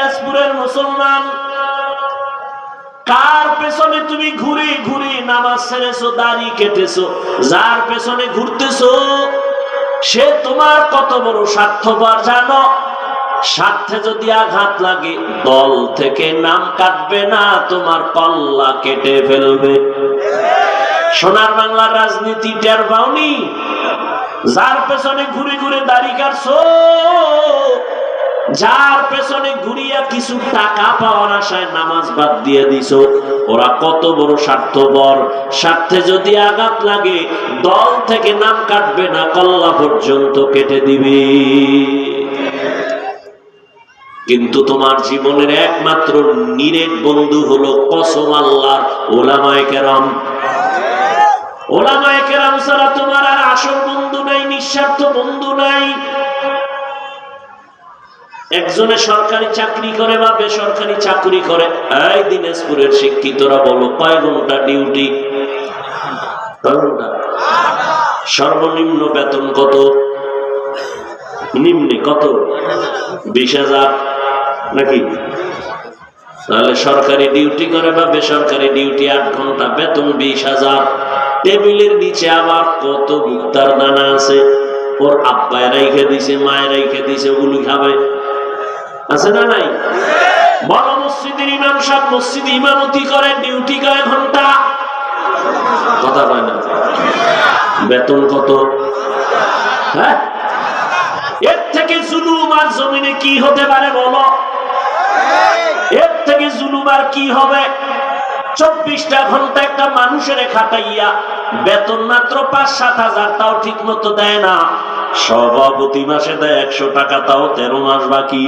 দিনাজপুরের মুসলমান, কার পেছনে তুমি ঘুরে ঘুরে নামাজ ছেড়েছো, দাড়ি কেটেছো, যার পেছনে ঘুরতেছো সে তোমার কত বড় স্বার্থপর জানো? স্বার্থে যদি আঘাত লাগে দল থেকে নাম কাটবে না, তোমার কল্লা কেটে ফেলবে। সোনার বাংলার রাজনীতি টের পাওনি? যার পেছনে ঘুরে ঘুরে দাড়ি কাটছো, যার পেছনে ঘুরিয়া কিছু টাকা পাওয়ার আশায় নামাজ বাদ দিয়ে দিছো, ওরা কত বড় স্বার্থপর। স্বার্থে যদি আঘাত লাগে দল থেকে নাম কাটবে না, কল্লা পর্যন্ত কেটে দিবে। কিন্তু তোমার জীবনের একমাত্র নিরেট বন্ধু হলো কসম আল্লাহর ওলামায়ে কেরাম। ওলামায়ে কেরাম ছাড়া তোমার আর আসল বন্ধু নাই, নিঃস্বার্থ বন্ধু নাই। একজনে সরকারি চাকরি করে বা বেসরকারি চাকরি করে। এই দিনাজপুরের শিক্ষিতরা বলো, কয় ঘন্টা ডিউটি? সর্বনিম্ন বেতন কত? নিম্নে কত? 20,000 নাকি? তাহলে সরকারি ডিউটি করে বা বেসরকারি ডিউটি 8 ঘন্টা, বেতন 20,000। টেবিলের নিচে আবার কত মুক্তার দানা আছে, ওর আব্বায় রাইখে দিছে, মায়ের রাইখে দিছে, ওগুলো খাবে। আছে না নাই? বড় মসজিদের ইমাম সাহেব মসজিদে ইমামতি করে, ডিউটি কয় ঘন্টা? কথা কয় না। বেতন কত? হ্যাঁ, এর থেকে জুলুম আর জমিনে কি হতে পারে বলো? এর থেকে জুলুম আর কি হবে? 24টা ঘন্টা একটা মানুষের খাটাইয়া বেতন মাত্র 5-7 হাজার, তাও ঠিক মতো দেয় না। সভাপতি মাসে দেয় 100 টাকা, তাও 13 মাস বাকি।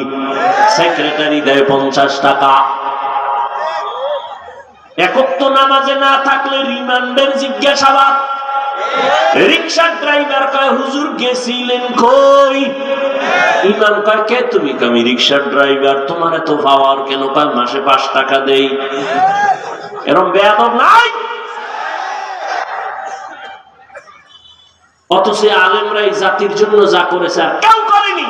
সেক্রেটারি দেয় 50 টাকা। একক তো নামাজে না থাকলে রিমান্ডের জিজ্ঞাসাবাদ। রিকশার ড্রাইভার কয়, হুজুর গেছিলেন কই? ইমাম কয়, কে তুমি? আমি রিকশার ড্রাইভার। তোমার এত পাওয়ার কেন? কয়, মাসে 5 টাকা দেই। এরকম বেয়াদব নাই? অথচ আলেমরাই জাতির জন্য যা করেছে আর কেউ করেনি।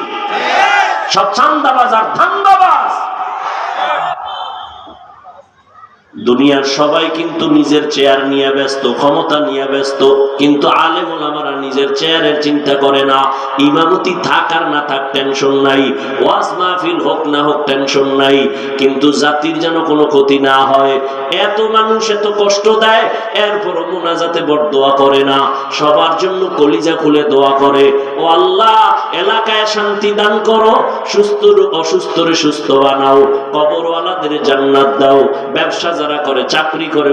সব চান্দাবাজ আর ধান্দাবাজ। দুনিয়ার সবাই কিন্তু নিজের চেয়ার নিয়ে ব্যস্ত, ক্ষমতা নিয়ে ব্যস্ত, কিন্তু আলেম ওলামারা নিজের চেয়ারের চিন্তা করে না। ইমামতি থাক আর না থাক টেনশন নাই, ওয়াজ মাহফিল হোক না হোক টেনশন নাই, কিন্তু জাতির যেন কোনো ক্ষতি না হয়। এত মানুষ এত কষ্ট দেয়, এরপরও মুনাজাতে বরদোয়া করে না, সবার জন্য কলিজা খুলে দোয়া করে, ও আল্লাহ এলাকায় শান্তি দান করো, সুস্থ অসুস্থরে সুস্থ বানাও, কবরওয়ালাদের জান্নাত দাও, ব্যবসা যারা করে চাকরি করে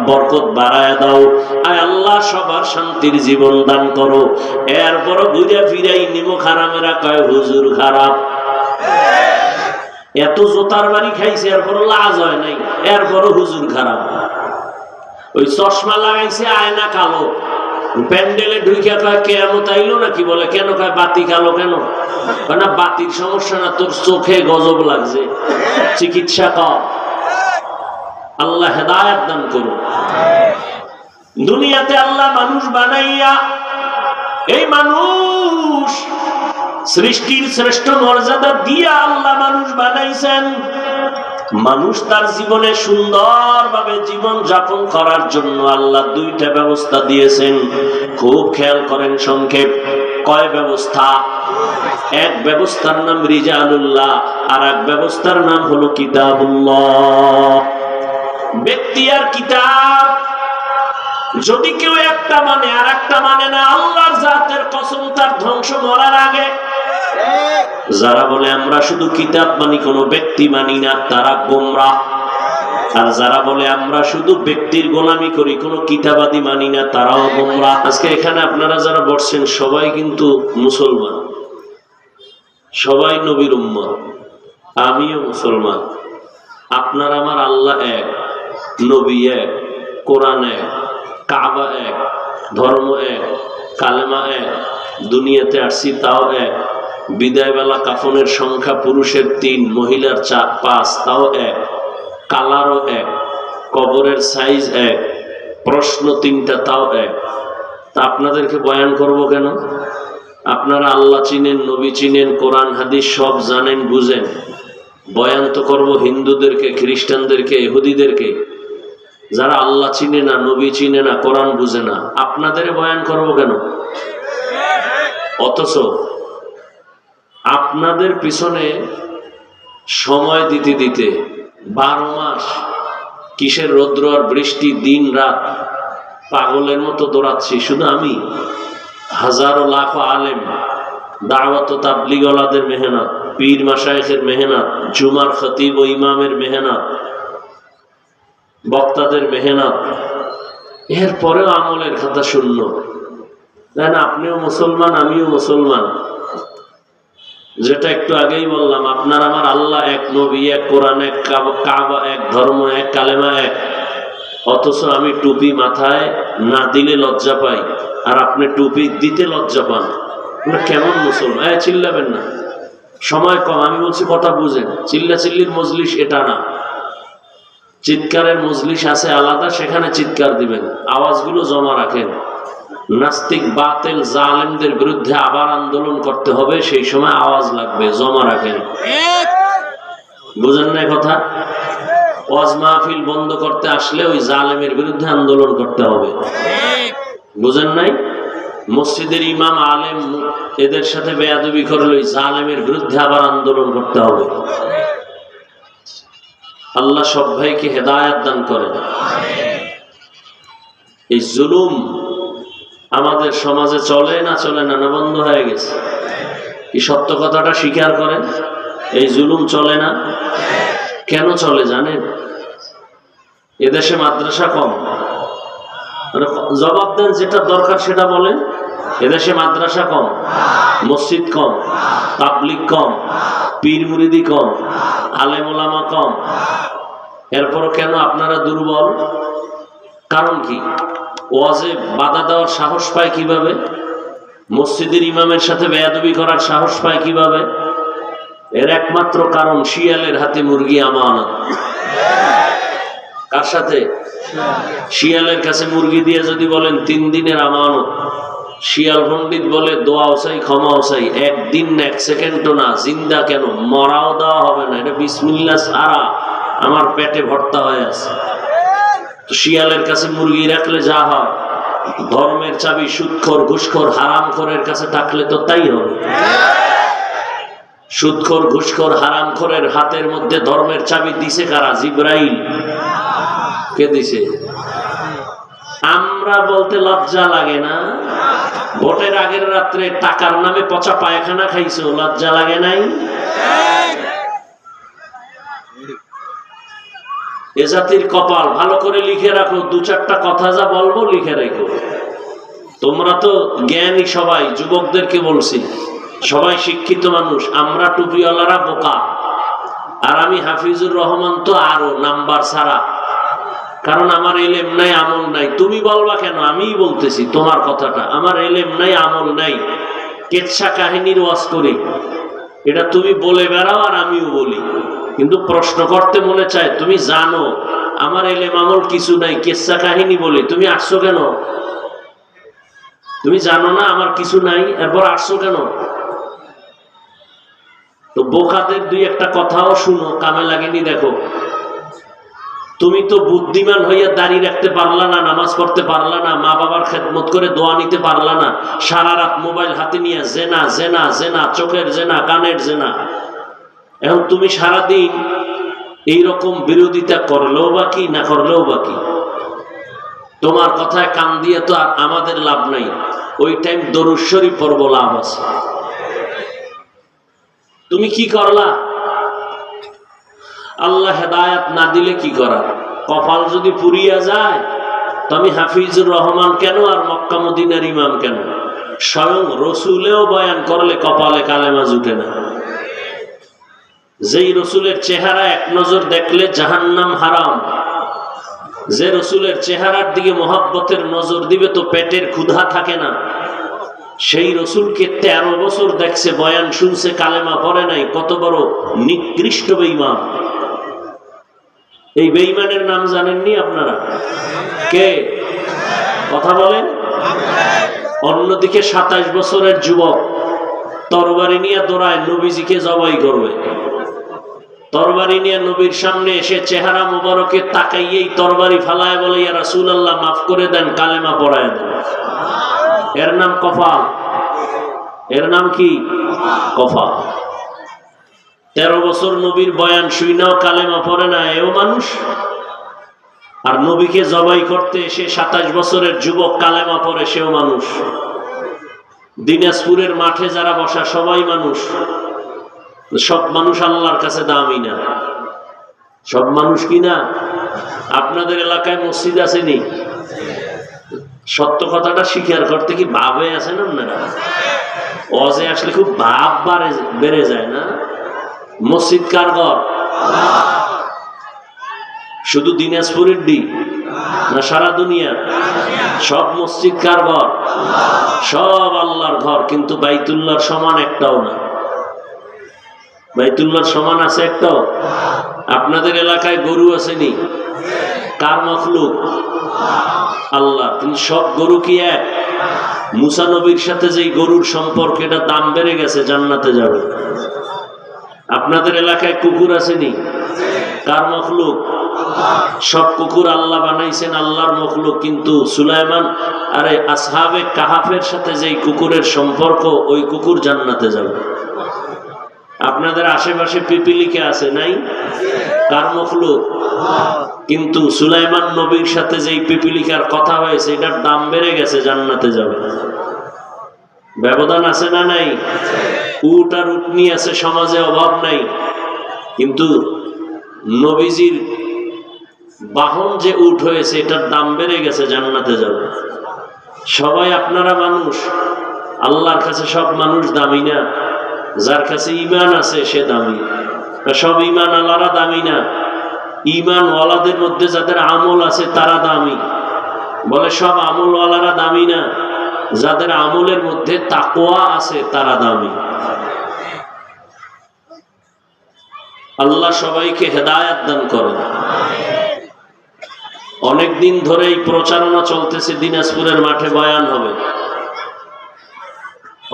বরকত বাড়ায় দাও, আয় আল্লাহ সবার শান্তির জীবন দান করো। এরপরও ঘুরে ফিরাই নিমো খারামেরা কয় হুজুর খারাপ। এত জোতার বাড়ি খাইছে, এরপরও লাজ হয় নাই, এরপরও হুজুর খারাপ। ওই চশমা লাগাইছে, আয়না কালো, প্যান্ডেলে ঢুকিয়া কয় কেয়ামত আইলো নাকি? বলে কেন? কয় বাতি কালো কেন? না বাতির সমস্যা না, তোর চোখে গজব লাগছে, চিকিৎসা কর। আল্লাহ হেদায়েত দান করুন। দুনিয়াতে আল্লাহ মানুষ বানাইয়া, এই মানুষ সৃষ্টির শ্রেষ্ঠ মর্যাদা দিয়া আল্লাহ মানুষ বানাইছেন। মানুষ তার জীবনে সুন্দরভাবে জীবন যাপন করার জন্য আল্লাহ 2টা ব্যবস্থা দিয়েছেন। খুব খেয়াল করেন, সংক্ষেপ কয় ব্যবস্থা? এক ব্যবস্থার নাম রিজালুল্লাহ, আর এক ব্যবস্থার নাম হলো কিতাবুল্লাহ। ব্যক্তি আর কিতাব। যদি কেউ একটা মানে আর একটা মানে না, আল্লাহর জাতের কসম, তার ধ্বংস মরার আগে। যারা বলে আমরা শুধু কিতাব মানি, কোনো ব্যক্তি মানি না, তারা গোমরাহ। আর যারা বলে আমরা শুধু ব্যক্তির গোলামি করি, কোনো কিতাবাদি মানি না, তারাও গোমরাহ। আজকে এখানে আপনারা যারা বসছেন সবাই কিন্তু মুসলমান, সবাই নবীর উম্মত, আমিও মুসলমান। আপনার আমার আল্লাহ এক, নবী এক, কোরআন এক, কাবা এক, ধর্ম এক, কালেমা এক, দুনিয়াতে আসছি তাও এক, বিদায় বেলা কাফনের সংখ্যা পুরুষের 3, মহিলার 4-5, তাও এক, কালারও এক, কবরের সাইজ এক, প্রশ্ন 3টা, তাও এক। তা আপনাদেরকে বয়ান করব কেন? আপনারা আল্লাহ চিনেন, নবী চিনেন, কোরআন হাদিস সব জানেন, বুঝেন, বয়ান তো করবো হিন্দুদেরকে, খ্রিস্টানদেরকে, ইহুদিদেরকে, যারা আল্লাহ চিনে না, নবী চিনে না, কোরআন বুঝে না। আপনাদের বয়ান করবো কেন? অথচ আপনাদের পিছনে সময় দিতে দিতে 12 মাস কিসের রৌদ্র আর বৃষ্টি, দিন রাত পাগলের মতো দৌড়াচ্ছি। শুধু আমি, হাজারো লাখো আলেম, দাওয়াত ও তাবলীগওয়ালাদের মেহনত, পীর মাশায়েখের মেহনত, জুমার খতিব ও ইমামের মেহনত, বক্তাদের মেহনত, এরপরেও আমলের খাতা শূন্য। দেখেন, আপনিও মুসলমান, আমিও মুসলমান। যেটা একটু আগেই বললাম, আপনার আমার আল্লাহ এক, নবী এক, কোরআন এক, কাবা এক, ধর্ম এক, কালেমা এক। অথচ আমি টুপি মাথায় না দিলে লজ্জা পাই, আর আপনি টুপি দিতে লজ্জা পান। কেমন মুসলমান? চিল্লাবেন না, সময় কম, আমি বলছি কথা বুঝেন। চিল্লাচিল্লির মজলিস এটা না। চিৎকারের মজলিস আছে আলাদা, সেখানে চিৎকার দিবেন, আওয়াজগুলো জমা রাখেন। নাস্তিক বাতিল জালেমদের বিরুদ্ধে আবার আন্দোলন করতে হবে, সেই সময় আওয়াজ লাগবে, জমা রাখেন। বুঝেন না কথা? ওয়াজ মাহফিল বন্ধ করতে আসলে ওই জালেমের বিরুদ্ধে আন্দোলন করতে হবে। বুঝেন নাই? মসজিদের ইমাম, আলেম, এদের সাথে বেয়াদবি করলে ওই জালেমের বিরুদ্ধে আবার আন্দোলন করতে হবে। আল্লাহ সব ভাইকে হেদায়েত দান করেন। এই জুলুম আমাদের সমাজে চলে না, চলে না, না বন্ধ হয়ে গেছে? এই সত্য কথাটা স্বীকার করেন, এই জুলুম চলে না। কেন চলে জানেন? এদেশে মাদ্রাসা কম। জবাব দেন, যেটা দরকার সেটা বলেন। এদেশে মাদ্রাসা কম, মসজিদ কম, তাবলীগ কম, পীর মুরিদি কম, আলেম ওলামা কম। এরপরও কেন আপনারা দুর্বল? কারণ কি? ওয়াজে বাধা দেওয়ার সাহস পায় কিভাবে? মসজিদের ইমামের সাথে বেয়াদবি করার সাহস পায় কিভাবে? এর একমাত্র কারণ, শিয়ালের হাতে মুরগি আমানত। কার সাথে? শিয়ালের কাছে মুরগি দিয়ে যদি বলেন 3 দিনের আমানত, শিয়াল পণ্ডিত বলে দোয়াও চাই, ক্ষমাও চাই, 1 দিন না, 1 সেকেন্ডও না, জিন্দা কেন, মরাও দেওয়া হবে না, এটা বিসমিল্লাহ ছাড়া আমার পেটে ভর্তা হয়ে আছে। তো শিয়ালের কাছে মুরগি রাখলে যা হয়, ধর্মের চাবি সুদখোর, ঘুষখোর, হারামখোরের কাছে থাকলে তো তাই হবে। সুদখোর, ঘুষখোর, হারামখোরের হাতের মধ্যে ধর্মের চাবি দিছে কারা? জিবরাইল। কে দিছে? আমরা বলতে লজ্জা লাগে না? ভোটের আগের রাত্রে টাকার নামে পচা পায়খানা খাইছো, লজ্জা লাগে নাই? এ জাতির কপাল। ভালো করে লিখে রাখো, 2-4টা কথা যা বলবো লিখে রাখো। তোমরা তো জ্ঞানী সবাই, যুবকদেরকে বলছি, সবাই শিক্ষিত মানুষ। আমরা টুপিওয়ালারা বোকা, আর আমি হাফিজুর রহমান তো আরো নাম্বার ছাড়া। কারণ আমার এলেম নাই, আমল নাই। তুমি বলবা কেন? আমিই বলতেছি তোমার কথাটা। আমার এলেম নাই, আমল নাই, কেচ্ছা কাহিনীর ওয়াজ করি, এটা তুমি বলে বেড়াও আর আমিও বলি। কিন্তু প্রশ্ন করতে মনে চায়, তুমি জানো আমার এলেম আমল কিছু নাই, কেচ্ছা কাহিনী বলি, তুমি আসছো কেন? তুমি জানো না আমার কিছু নাই, এরপর আসছো কেন? তো বোকাদের 2-1টা কথাও শুনো, কামে লাগেনি। দেখো, তুমি তো বুদ্ধিমান হইয়া দাঁড়িয়ে রাখতে পারলা না, নামাজ পড়তে পারলা না, মা বাবার খেদমত করে দোয়া নিতে পারলা না, সারা রাত মোবাইল হাতে নিয়ে জেনা জেনা জেনা, চোখের জেনা, কানের জেনা। এখন তুমি সারাদিন এইরকম বিরোধিতা করলেও বাকি, না করলেও বাকি। তোমার কথায় কান দিয়ে তো আর আমাদের লাভ নাই। ওই টাইম দরুদ শরীফ পড়ব, লাভ আছে। তুমি কি করলা? আল্লাহ হেদায়েত না দিলে কি করার? কপাল যদি পুরিয়া যায়, তো আমি হাফিজুর রহমান কেন আর মক্কা মদিনার ইমাম কেন? স্বয়ং রসুলেও বয়ান করলে কপালে কালেমা জুটে না। যেই রসুলের চেহারা এক নজর দেখলে জাহান্নাম হারাম, যে রসুলের চেহারার দিকে মোহাব্বতের নজর দিবে তো পেটের ক্ষুধা থাকে না, সেই রসুলকে 13 বছর দেখছে, বয়ান শুনছে, কালেমা পড়ে নাই। কত বড় নিকৃষ্ট বেঈমান! এই বেঈমানের নাম জানেননি আপনারা? কে? কথা বলেন। অন্যদিকে 27 বছরের যুবক তরবারি নিয়ে দৌড়ায়, নবীজিকে জবাই করবে। তরবারি নিয়ে নবীর সামনে এসে চেহারা মুবারকে তাকাইয়েই তরবারি ফালায় বলে, ইয়া রাসূলুল্লাহ মাফ করে দেন, কালেমা পড়ায় দেন। এর নাম কফাল। এর নাম কি? কফাল। 13 বছর নবীর বয়ান শুইনাও কালেমা পড়ে না, এও মানুষ। আর নবীকে জবাই করতে এসে 27 বছরের যুবক কালেমা পড়ে, সেও মানুষ। দিনাজপুরের মাঠে যারা বসা সবাই মানুষ। সব মানুষ আল্লাহর কাছে দামি না। সব মানুষ কি না? আপনাদের এলাকায় মসজিদ আসেনি? সত্য কথাটা স্বীকার করতে কি ভাব হয়ে আছেন আপনারা? অজে আসলে খুব ভাব বেড়ে যায় না? মসজিদ কার ঘর? শুধু দিনাজপুরের ডি না সারা দুনিয়া? সব মসজিদ কার ঘর? সব আল্লাহর ঘর। কিন্তু বাইতুল্লাহর সমান একটাও না। বাইতুল্লাহর সমান আছে একটাও? আপনাদের এলাকায় গরু আসেনি? কার মখলুক? আল্লাহ। কিন্তু সব গরু কি এক? মুসা নবীর সাথে যেই গরুর সম্পর্ক, এটা দাম বেড়ে গেছে, জান্নাতে যাবে। আপনাদের এলাকায় কুকুর আসেনি? কার মখলুক? সব কুকুর আল্লাহ বানাইছেন, আল্লাহর মখলুক। কিন্তু সুলাইমান আরে আসহাবে কাহাফের সাথে যেই কুকুরের সম্পর্ক, ওই কুকুর জান্নাতে যাবে। আপনাদের আশেপাশে পিপিলিকে আছে নাই? কার মখলুক? কিন্তু সুলাইমান নবীর সাথে যেই পিপিলিকার কথা হয়েছে, এটার দাম বেড়ে গেছে, জান্নাতে যাবে। ব্যবধান আছে না নাই? উট আর উটনি আছে, সমাজে অভাব নাই। কিন্তু নবীজির বাহন যে উট হয়েছে, এটার দাম বেড়ে গেছে, জান্নাতে যাবে। সবাই আপনারা মানুষ, আল্লাহর কাছে সব মানুষ দামি না। যার কাছে ঈমান আছে সে দামি। সব ঈমান আল্লাহরা দামি না। ঈমান ওয়ালাদের মধ্যে যাদের আমল আছে তারা দামি। বলে সব আমল ওয়ালারা দামি না। যাদের আমলের মধ্যে তাকওয়া আছে তারা দামি। আল্লাহ সবাইকে হেদায়েত দান করেন। অনেকদিন ধরে এই প্রচারণা চলতেছে, দিনাজপুরের মাঠে বয়ান হবে।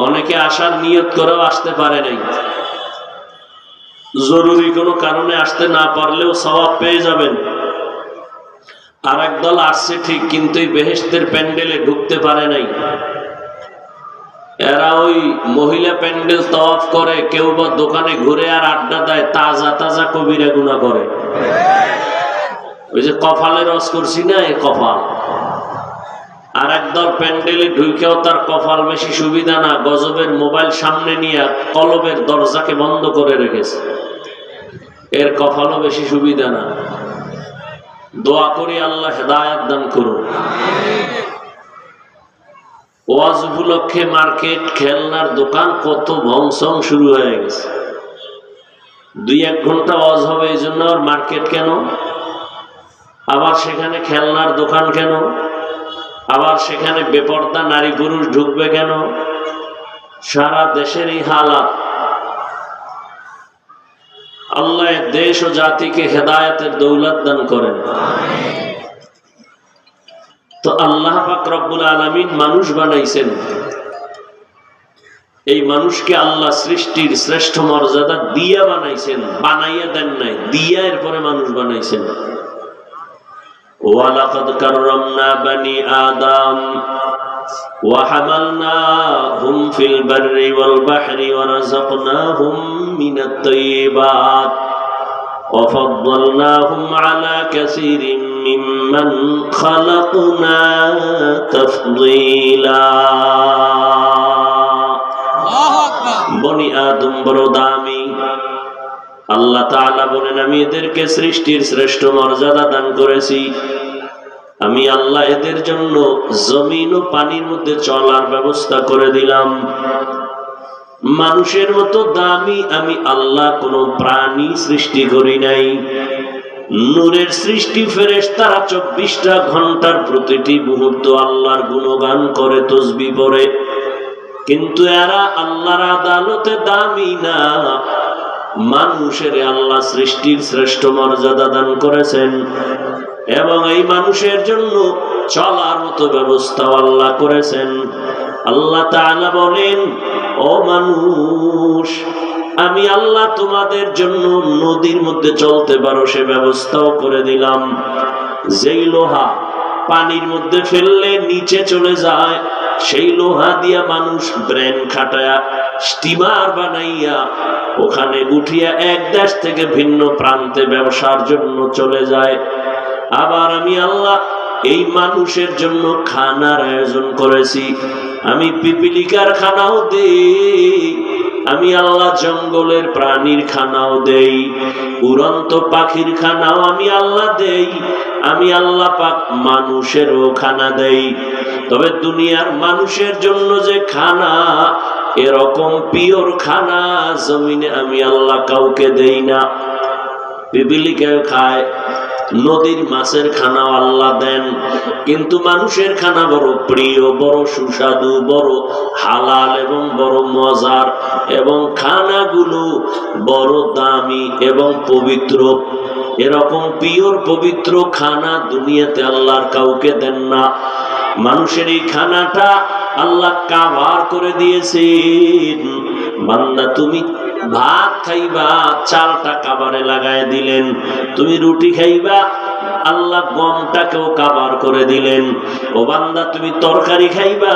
অনেকে আসার নিয়ত করেও আসতে পারে নাই। জরুরি কোনো কারণে আসতে না পারলেও সওয়াব পেয়ে যাবেন। আর একদল আসছে ঠিক, কিন্তু এই বেহেশতের প্যান্ডেলে ঢুকতে পারে নাই। এরা ওই মহিলা প্যান্ডেল তওয়াফ করে, কেউ বা দোকানে ঘুরে আর আড্ডা দেয়, তাজা তাজা কবিরা গুনাহ করে। ওই যে কপালে রস করছি না, এই কপাল। আর একদল প্যান্ডেলে ঢুকেও তার কপাল বেশি সুবিধা না, গজবের মোবাইল সামনে নিয়ে কলবের দরজাকে বন্ধ করে রেখেছে। এর কপালও বেশি সুবিধা না। দোয়া করি আল্লাহ হেদায়েত দান করুন। ওয়াজ উপলক্ষে মার্কেট, খেলনার দোকান কত ভংসং শুরু হয়ে গেছে। 2-1 ঘন্টা ওয়াজ হবে, এই জন্য আর মার্কেট কেন? আবার সেখানে খেলনার দোকান কেন? আবার সেখানে বেপর্দা নারী পুরুষ ঢুকবে কেন? সারা দেশের এই হালাত। আল্লাহ দেশ ও জাতিকে হেদায়েতের দৌলত দান করেন। তো আল্লাহ পাক রব্বুল আলামিন মানুষ বানাইছেন। এই মানুষকে আল্লাহ সৃষ্টির শ্রেষ্ঠ মর্যাদা দিয়া বানাইছেন, বানাইয়া দেন নাই, দিয়া এরপরে মানুষ বানাইছেন। ওয়ালাকাদ কাররামনা বানি আদম ওয়া হামালনাহুম ফিল বাররি ওয়াল বাহরি ওয়া রাযাকনাহুম মিনাত তাইয়্যিবাত ওয়া ফাদ্দালনাহুম আলা কাসীরিন মিম্মান খালাকনা তাফদীলা। বনি আদম বড় দামি। আল্লাহ তাআলা বলেন, আমি এদেরকে সৃষ্টির শ্রেষ্ঠ মর্যাদা দান করেছি। আমি আল্লাহ এদের জন্য জমিন ও পানির মধ্যে চলার ব্যবস্থা করে দিলাম। মানুষের মতো দামি আমি আল্লাহ কোনো প্রাণী সৃষ্টি করি নাই। নূরের সৃষ্টি ফেরেশতারা 24টা ঘন্টার প্রতিটি মুহূর্ত আল্লাহর গুণগান করে, তসবিহ পড়ে। কিন্তু এরা আল্লাহর আদালতে দামি না। মানুষের আল্লাহ সৃষ্টির শ্রেষ্ঠ মর্যাদা দান করেছেন এবং এই মানুষের জন্য চলার মতো ব্যবস্থা আল্লাহ করেছেন। আল্লাহ তাআলা বলেন, ও মানুষ, আমি আল্লাহ তোমাদের জন্য নদীর মধ্যে চলতে পারো সে ব্যবস্থাও করে দিলাম। যেই লোহা পানির মধ্যে ফেললে নিচে চলে যায়, সেই লোহা দিয়া মানুষ ব্রেন খাটায়া স্টিমার বানাইয়া ওখানে উঠিয়া এক দেশ থেকে ভিন্ন প্রান্তে ব্যবসার জন্য চলে যায়। আবার আমি আল্লাহ এই মানুষের জন্য খানার আয়োজন করেছি। আমি পিপিলিকার খানাও দেই, আমি আল্লাহ জঙ্গলের প্রাণীর খানাও দেই, উড়ন্ত পাখির খানাও আমি আল্লাহ দেই, আমি আল্লাহ পাক মানুষেরও খানা দেই। তবে দুনিয়ার মানুষের জন্য যে খানা, এরকম পিওর খানা জমিনে আমি আল্লাহ কাউকে দেই না। পিপিলিকা খায়, নদীর মাছের খানাও আল্লাহ দেন, কিন্তু মানুষের খানা বড় প্রিয়, বড় সুস্বাদু, বড় হালাল এবং বড় মজার, এবং খানাগুলো বড় দামি এবং পবিত্র। এরকম পিওর পবিত্র খানা দুনিয়াতে আল্লাহর কাউকে দেন না। মানুষের এই খানাটা আল্লাহ কাভার করে দিয়েছেন। বান্দা তুমি ভাত খাইবা, চালটা কাবারে লাগায় দিলেন। তুমি রুটি খাইবা, আল্লাহ গমটাকেও কাবার করে দিলেন। ও বান্দা তুমি তরকারি খাইবা,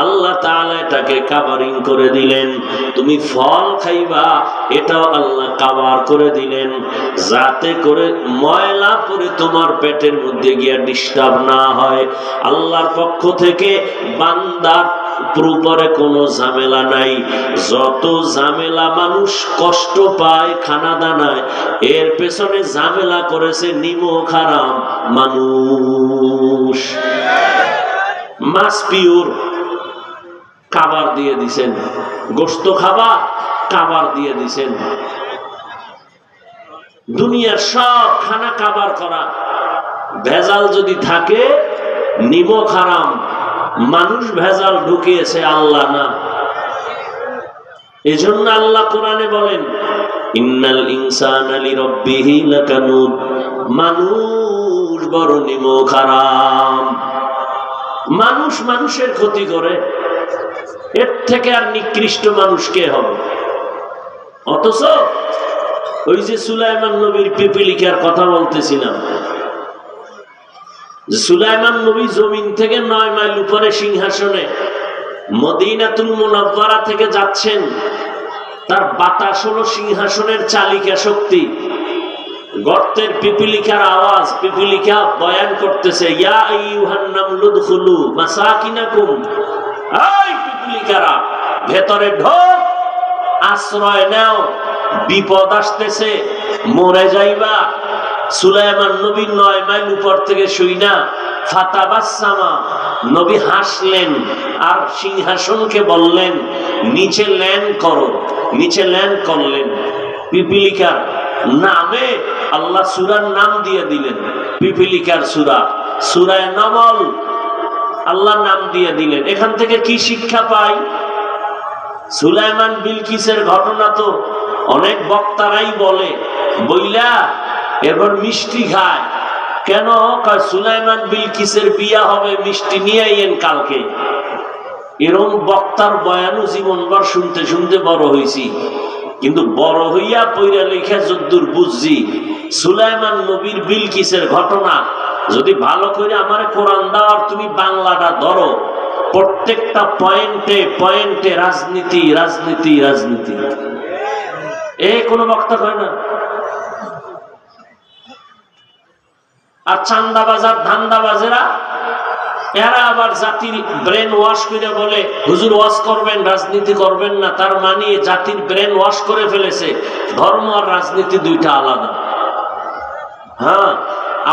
আল্লাহ তাআলা এটাকে কাভারিং করে দিলেন। তুমি ফল খাইবা, এটাও আল্লাহ কাবার করে দিলেন, যাতে করে ময়লা পড়ে তোমার পেটের মধ্যে গিয়া ডিস্টার্ব না হয়। আল্লাহর পক্ষ থেকে বান্দার উপরে কোনো ঝামেলা নাই। যত ঝামেলা মানুষ কষ্ট পায় খানা দানায়, এর পেছনে ঝামেলা করেছে নিমক হারাম মানুষ। মাছ পিওর, কাবার দিয়ে দিছেন। গোশত খাবা, কাবার দিয়ে দিছেন। দুনিয়ার সব খানা কাবার করা। ভেজাল যদি থাকে, নিমক হারাম, মানুষ ভেজাল ঢুকিয়েছে, আল্লাহ না। এজন্য আল্লাহ কোরআনে বলেন, ইন্নাল ইনসানা লিরাব্বিহি লাকানুদ, মানুষ বড় নিমক হারাম। মানুষ মানুষের ক্ষতি করে, এর থেকে আর নিকৃষ্ট মানুষ কে হবে? অথচ ওই যে সুলাইমান নবীর পিপিলিকার কথা বলতেছিলাম, সুলাইমান নবী জমিন থেকে 9 মাইল উপরে সিংহাসনে মদিনাতুল মুনাওয়ারা থেকে যাচ্ছেন। তার বাতাস হলো সিংহাসনের চালিকা শক্তি। গর্তের পিপিলিকার আওয়াজ, পিপিলিকা বয়ান করতেছে, ইয়া আইয়ুহান নামলু দুখুলু মাসাকিনাকুম, এই পিপিলিকারা ভেতরে ঢোক, আশ্রয় নাও, বিপদ আসতেছে, মরে যাইবা। সুলাইমান নবী 9 মাইল উপর থেকে শুইনা ফাতাবাসসামা, নবী হাসলেন আর সিংহাসনকে বললেন নিচে ল্যান্ড করো। নিচে ল্যান্ড করলেন। পিপিলিকার নামে আল্লাহ সূরার নাম দিয়ে দিলেন, পিপিলিকার সূরা, সূরা নমল, আল্লাহ নাম দিয়ে দিলেন। এখান থেকে কি শিক্ষা পাই? সুলাইমান বিলকিসের ঘটনা তো অনেক বক্তারাই বলে, বইলা এবার মিষ্টি খায় কেন? সুলাইমান বিলকিসের বিয়া হবে, মিষ্টি নিয়ে আইয়েন কালকে। এরকম বক্তার বয়ানও জীবনভর শুনতে শুনতে বড় হয়েছি, কিন্তু বড় হইয়া পইরা লেখা যদ্দুর বুঝছি, সুলাইমান নবীর বিলকিসের ঘটনা যদি ভালো করে আমার কোরআন দাও, তুমি বাংলাটা ধরো, প্রত্যেকটা পয়েন্টে পয়েন্টে রাজনীতি রাজনীতি রাজনীতি। কোনো বক্তা হয় না। আর চান্দাবাজার ধান্দাবাজেরা, এরা আবার জাতির ব্রেন ওয়াশ করে বলে হুজুর ওয়াশ করবেন, রাজনীতি করবেন না। তার মানে জাতির ব্রেন ওয়াশ করে ফেলেছে ধর্ম আর রাজনীতি দুইটা আলাদা। হ্যাঁ,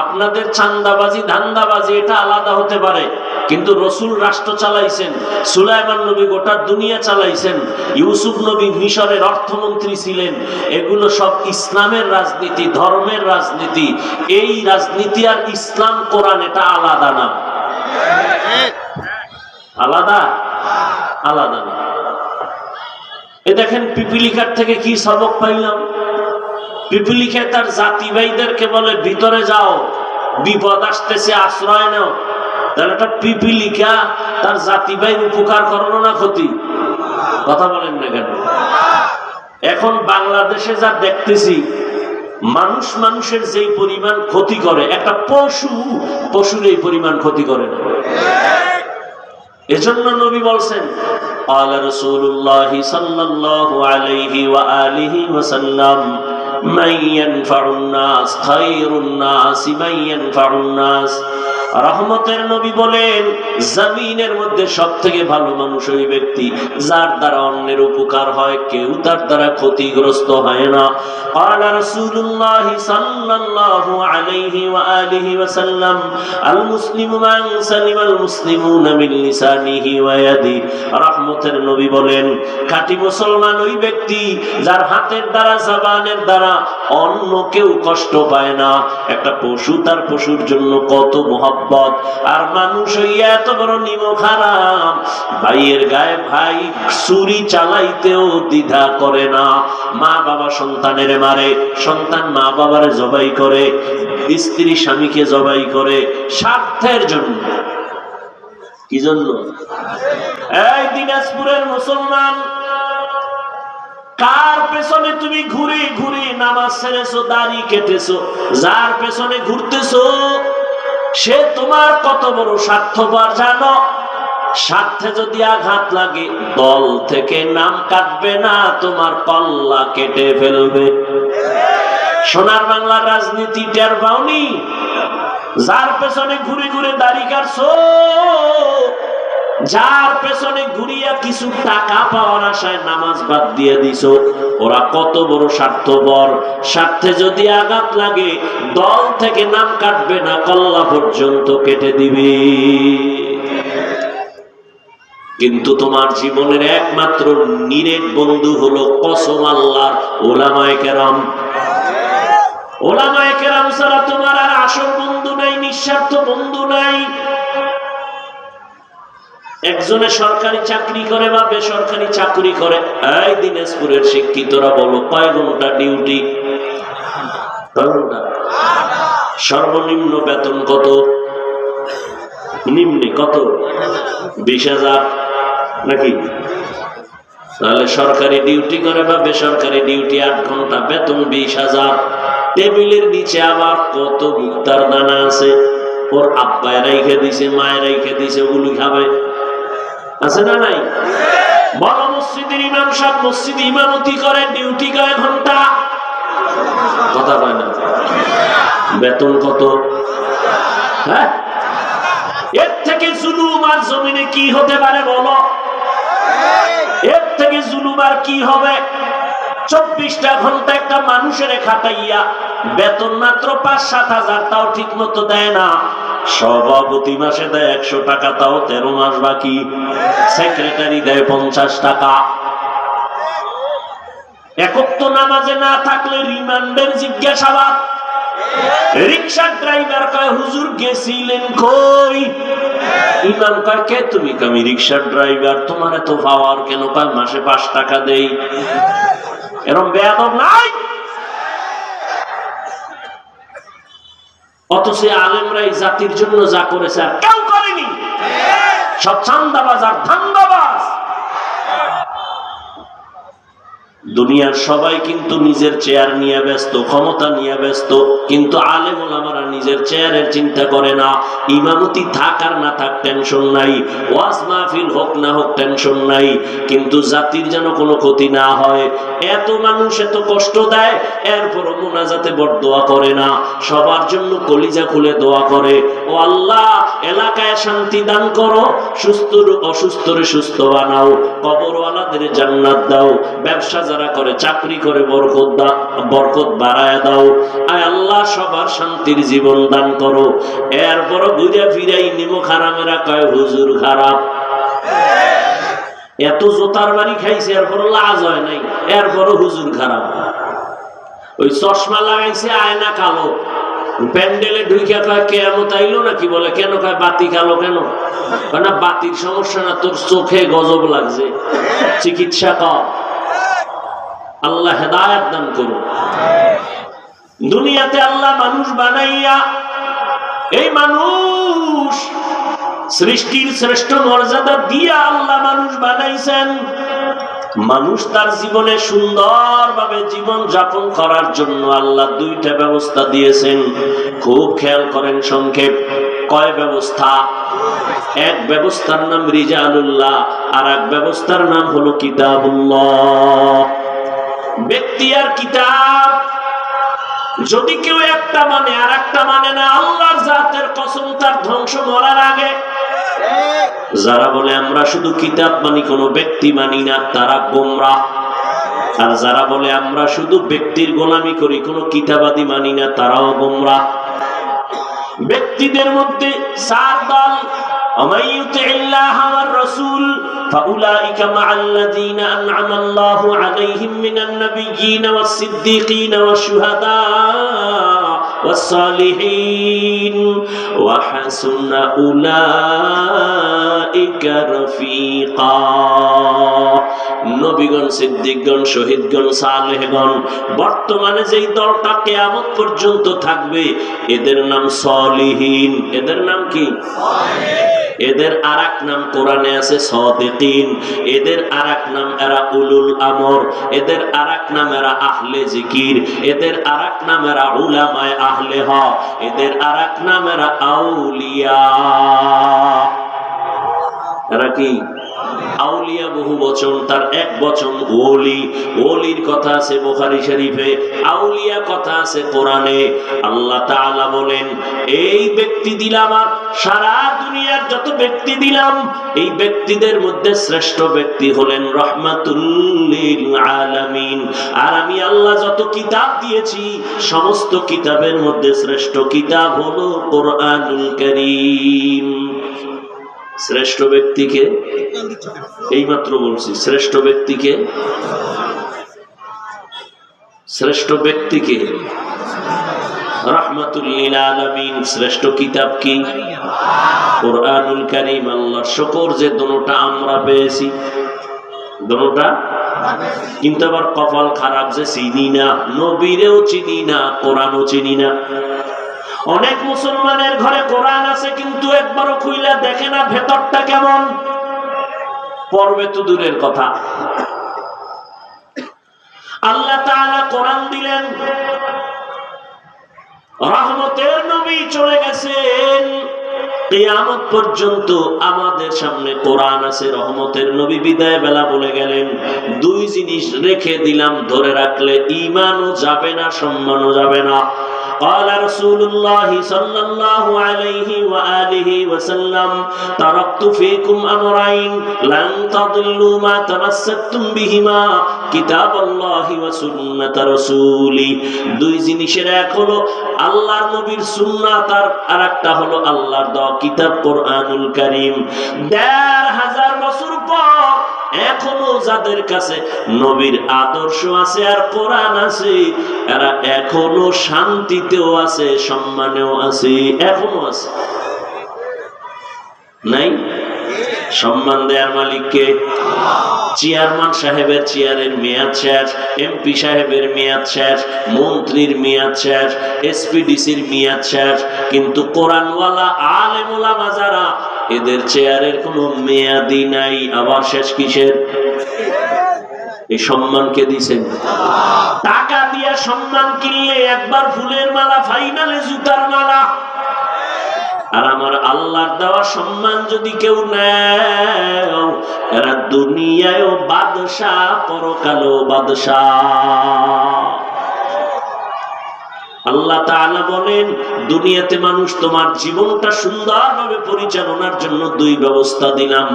আপনাদের চান্দাবাজি ধান্দাবাজি এটা আলাদা হতে পারে, কিন্তু রসুল রাষ্ট্র চালাইছেন, সুলাইমান নবী গোটা দুনিয়া চালাইছেন, ইউসুফ নবী মিশরের অর্থমন্ত্রী ছিলেন। এগুলো সব ইসলামের রাজনীতি, ধর্মের রাজনীতি। এই রাজনীতি আর ইসলাম কোরআন এটা আলাদা না, আলাদা আলাদা না। এ দেখেন পিপিলিকার থেকে কি সবক পাইলাম। পিপিলিকা তার জাতি ভাইদেরকে বলে ভিতরে যাও, বিপদ আসতেছে, আশ্রয় নাও। তাহলে একটা পিপিলিকা তার জাতি ভাইয়ের উপকার করলো না ক্ষতি? কথা বলেন না কেন? এখন বাংলাদেশে যা দেখতেছি, মানুষ মানুষের যেই পরিমাণ ক্ষতি করে, একটা পশুর এই পরিমাণ ক্ষতি করে না। এজন্য নবী বলছেন, ক্বালা রাসূলুল্লাহ সাল্লাল্লাহু আলাইহি ওয়া আলিহি ওয়াসাল্লাম, মান ইয়ানফাউন নাস খায়রুন নাস মান ইয়ানফাউন নাস। রহমতের নবী বলেন, জমিনের মধ্যে সবথেকে ভালো মানুষ ওই ব্যক্তি যার দ্বারা অন্যের উপকার হয়, কেউ তার দ্বারা ক্ষতিগ্রস্ত হয় না। ক্বালা রাসূলুল্লাহ সাল্লাল্লাহু আলাইহি ওয়া আলিহি ওয়াসাল্লাম, আল মুসলিমু মান সালিমাল মুসলিমুনা মিন লিসানিহি ওয়া ইয়াদিহি। রহমতের নবী বলেন, খাঁটি মুসলমান ওই ব্যক্তি যার হাতের দ্বারা, জবানের দ্বারা অন্য কেউ কষ্ট পায় না। একটা পশু, তার পশুর জন্য কত মহব্বত, আর মানুষ হইয়া এত বড় নিমক হারাম, ভাইয়ের গায়ে ভাই ছুরি চালাইতেও দ্বিধা করে না। মা বাবা সন্তানের মারে, সন্তান মা বাবারে জবাই করে, স্ত্রী স্বামীকে জবাই করে, স্বার্থের জন্য। কি জন্য? এই দিনাজপুরের মুসলমান, কার পেছনে তুমি ঘুরে ঘুরে নামাজ ছেড়েছো, দাড়ি কেটেছো, যার পেছনে ঘুরতেছো সে তোমার কত বড় স্বার্থপর জানো? স্বার্থে যদি আঘাত লাগে, দল থেকে নাম কাটবে না, তোমার কল্লা কেটে ফেলবে। সোনার বাংলার রাজনীতি টের পাওনি? যার পেছনে ঘুরে ঘুরে দাড়ি কাটছো, যার পেছনে ঘুরিয়া কিছু টাকা পাওয়ার আশায় নামাজ বাদ দিয়ে দিছো, ওরা কত বড় স্বার্থপর। স্বার্থে যদি আঘাত লাগে, দল থেকে নাম কাটবে না, কল্লা পর্যন্ত কেটে দিবে। কিন্তু তোমার জীবনের একমাত্র নিরেট বন্ধু হলো কসম আল্লাহর ওলামায়ে কেরাম। ওলামায়ে কেরাম ছাড়া তোমার আর আসল বন্ধু নাই, নিঃস্বার্থ বন্ধু নাই। একজনে সরকারি চাকরি করে বা বেসরকারি চাকরি করে। এই দিনাজপুরের শিক্ষিতরা বলো, কয় ঘন্টা ডিউটি? সর্বনিম্ন বেতন কত? নিম্নে কত? 20,000 নাকি? তাহলে সরকারি ডিউটি করে বা বেসরকারি ডিউটি 8 ঘন্টা, বেতন 20,000। টেবিলের নিচে আবার কত মুক্তার দানা আছে, ওর আব্বায় রাইখে দিছে, মায়ের রাইখে দিছে, ওগুলো খাবে। আছে না নাই? বড় মসজিদের ইমাম সাহেব মসজিদে ইমামতি করে, ডিউটি কয় ঘন্টা? কথা কয় না। বেতন কত? হ্যাঁ, এর থেকে জুলুম আর জমিনে কি হতে পারে বলো? এর থেকে জুলুম আর কি হবে? 24টা ঘন্টা একটা মানুষের খাটাইয়া বেতন মাত্র 5-7 হাজার, তাও ঠিক মতো দেয় না। সভাপতি মাসে দেয় 100 টাকা, তাও 13 মাস বাকি। সেক্রেটারি দেয় 50 টাকা। একক তো নামাজে না থাকলে রিমান্ডের জিজ্ঞাসাবাদ। রিকশা ড্রাইভার কয়, হুজুর গেছিলেন কই? ইমাম কয়, কে তুমি? আমি রিকশা ড্রাইভার। তোমার এত পাওয়ার কেন? কয়, মাসে 5 টাকা দেই। এরকম বেয়াদব নাই? অথচ আলেমরা এই জাতির জন্য যা করেছে আর কেউ করেনি। সব চান্দাবাজ আর ধান্দাবাজ। দুনিয়ার সবাই কিন্তু নিজের চেয়ার নিয়ে ব্যস্ত, ক্ষমতা নিয়ে ব্যস্ত, কিন্তু আলেম ওলামারা নিজের চেয়ারের চিন্তা করে না। ইমামতি থাক আর না থাক টেনশন নাই, ওয়াজ মাহফিল হোক না হোক টেনশন নাই, কিন্তু জাতির যেন কোনো ক্ষতি না হয়। এত মানুষ এত কষ্ট দেয়, এরপরও মুনাজাতে বরদোয়া করে না, সবার জন্য কলিজা খুলে দোয়া করে, ও আল্লাহ এলাকায় শান্তি দান করো, সুস্থ অসুস্থরে সুস্থ বানাও, কবরওয়ালাদের জান্নাত দাও, ব্যবসা যারা করে, চাকরি করে বরকত বাড়ায় দাও। আয় আল্লাহ সবার শান্তির জীবন দান করো। এরপরও ঘুরে ফিরাই নিমক হারামেরা কয় হুজুর খারাপ। এত জোতার বাড়ি খাইছে, এরপরও লাজ হয় নাই, এরপরও হুজুর খারাপ। ওই চশমা লাগাইছে, আয়না কালো, প্যান্ডেলে ঢুইকা কয় কেয়ামত আইলো নাকি? বলে কেন? কয় বাতি কালো কেন? না বাতির সমস্যা না, তোর চোখে গজব লাগছে, চিকিৎসা কর। আল্লাহ হেদায়েত দান করুন। দুনিয়াতে আল্লাহ মানুষ বানাইয়া, এই মানুষ সৃষ্টির শ্রেষ্ঠ মর্যাদা দিয়া আল্লাহ মানুষ বানাইছেন। মানুষ তার জীবনে সুন্দরভাবে জীবন যাপন করার জন্য আল্লাহ দুইটা ব্যবস্থা দিয়েছেন। খুব খেয়াল করেন, সংক্ষেপ কয় ব্যবস্থা? এক ব্যবস্থার নাম রিজালুল্লাহ, আর এক ব্যবস্থার নাম হলো কিতাবুল্লাহ। ব্যক্তি আর কিতাব, যদি কেউ একটা মানে আর একটা মানে না, আল্লাহর জাতের কসম তার ধ্বংস মরার আগে। যারা বলে আমরা শুধু কিতাব মানি, কোনো ব্যক্তি মানি না, তারা গোমরাহ। আর যারা বলে আমরা শুধু ব্যক্তির গোলামি করি, কোনো কিতাবাদি মানি না, তারাও গোমরাহ। ব্যক্তিদের মধ্যে চার দল। ومن يطع الله والرسول فأولئك مع الذين أنعم الله عليهم من النبيين والصديقين والشهداء والصالحين وحسن أولئك رفيقا। নবীগণ, সিদ্দিকগণ, শহীদগণ, সালেহগণ, বর্তমানে যেই দলটা কিয়ামত পর্যন্ত থাকবে এদের নাম সলিহিন। এদের নাম কি? এদের আরেক নাম কোরআনে আছে সাদিকিন। এদের আরেক নাম এরা উলুল আমর। এদের আরেক নাম এরা আহলে জিকির। এদের আরেক নাম এরা উলামায়ে আহলে হক। এদের আরেক নাম এরা আউলিয়া। এরা কি? আউলিয়া বহু বচন, তার এক বচন ওলি। ওলির কথা আছে বুখারী শরীফে, আউলিয়া কথা আছে কোরআনে। আল্লাহ তাআলা বলেন, এই ব্যক্তি দিলাম, আর সারা দুনিয়ার যত ব্যক্তি দিলাম, এই ব্যক্তিদের মধ্যে শ্রেষ্ঠ ব্যক্তি হলেন রাহমাতুল লিল আলামিন। আর আমি আল্লাহ যত কিতাব দিয়েছি, সমস্ত কিতাবের মধ্যে শ্রেষ্ঠ কিতাব হলো কোরআনুল কারীম। শ্রেষ্ঠ ব্যক্তিকে এইমাত্র বলছি, শ্রেষ্ঠ ব্যক্তিকে, শ্রেষ্ঠ ব্যক্তিকে রাহমাতুল লিল আলামিন। শ্রেষ্ঠ কিতাব কি? কোরআনুল কারীম। আল্লাহর শুকর যে দুটোটা আমরা পেয়েছি, দুটোটা। কিন্তু আবার কপাল খারাপ যে চিনি না, নবীরেও চিনি না, কোরআনও চিনি না। অনেক মুসলমানের ঘরে কোরআন আছে, কিন্তু একবারও খুইলা দেখে না ভেতরটা কেমন। পড়বে তো দূরের কথা। আল্লাহ তাআলা কোরআন দিলেন, রহমতের নবী চলে গেছেন, কিয়ামত পর্যন্ত আমাদের সামনে কোরআন আছে। রহমতের নবী বিদায় বেলা বলে গেলেন, দুই জিনিস রেখে দিলাম, ধরে রাখলে ঈমানও যাবে না, সম্মানও যাবে না। قال رسول الله صلى الله عليه وآله وسلم تركت فيكم أمرين لن تضلوا ما تمسكتم بهما كتاب الله وسنة رسوله। দুই জিনিসের এক হলো আল্লাহর নবীর সুন্নাত, আর একটা হলো আল্লাহর দেওয়া কিতাব কোরআনুল কারীম। ১৫০০ বছর পর এখনো যাদের কাছে নবীর আদর্শ আছে আর কোরআন আছে, এরা এখনো শান্তিতেও আছে, সম্মানেও আছে, এখনো আছে। নাই? সম্মান দেয়ার মালিককে? চেয়ারম্যান সাহেবের চেয়ারের মেয়াদ শেষ, এমপি সাহেবের মেয়াদ শেষ, মন্ত্রীর মেয়াদ শেষ, এসপিডিসির মেয়াদ শেষ, কিন্তু কোরআনওয়ালা আলেম ওলামা যারা, এদের চেয়ারের কোনো মেয়াদি নাই। আবার শেষ কিসের? এই সম্মানকে দিয়েছেন। টাকা দিয়া সম্মান কিনলে একবার ফুলের মালা, ফাইনালে জুতার মালা। আর আমার আল্লাহর দেওয়া সম্মান যদি কেউ নেয়, এরা দুনিয়ায়ও বাদশাহ, পরকালেও বাদশাহ। আল্লাহ তাআলা বলেন, দুনিয়াতে মানুষ তোমার জীবনটা সুন্দরভাবে পরিচালনার জন্য দুই ব্যবস্থা দিলাম।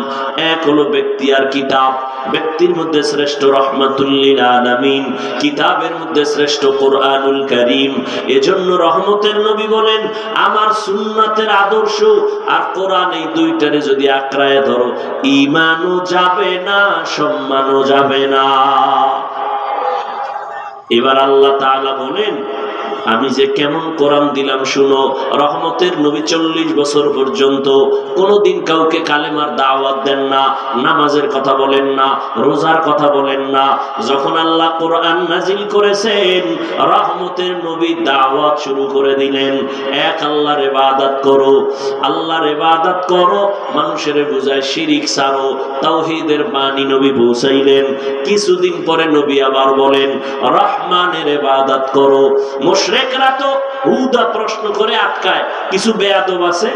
এক হলো ব্যক্তি আর কিতাব। ব্যক্তির মধ্যে শ্রেষ্ঠ রাহমাতুল লিল আলামিন, কিতাবের মধ্যে শ্রেষ্ঠ কোরআনুল কারীম। এজন্য রহমতের নবী বলেন, আমার সুন্নাতের আদর্শ আর কোরআন, এই দুইটারে যদি আঁকড়ায় ধরো, ঈমানও যাবে না, সম্মানও যাবে না। এবার আল্লাহ তাআলা বলেন, আমি যে কেমন কোরআন দিলাম শুনো। রহমতের নবী 40 বছর পর্যন্ত কোনোদিন কাউকে কালেমার দাওয়াত দেন না, নামাজের কথা বলেন না, রোজার কথা বলেন না। যখন আল্লাহ কোরআন নাজিল করেছেন, রহমতের নবী দাওয়াত শুরু করে দিলেন, এক আল্লাহর ইবাদত করো, আল্লাহর ইবাদত করো, মানুষের বুঝায় শিরিক ছাড়ো, তাওহীদের বাণী নবী পৌঁছাইলেন। কিছুদিন পরে নবী আবার বলেন রহমানের ইবাদত করো। মুশরিকরা তো হুদা প্রশ্ন করে আটকায়। কিছু বেয়াদব আছে,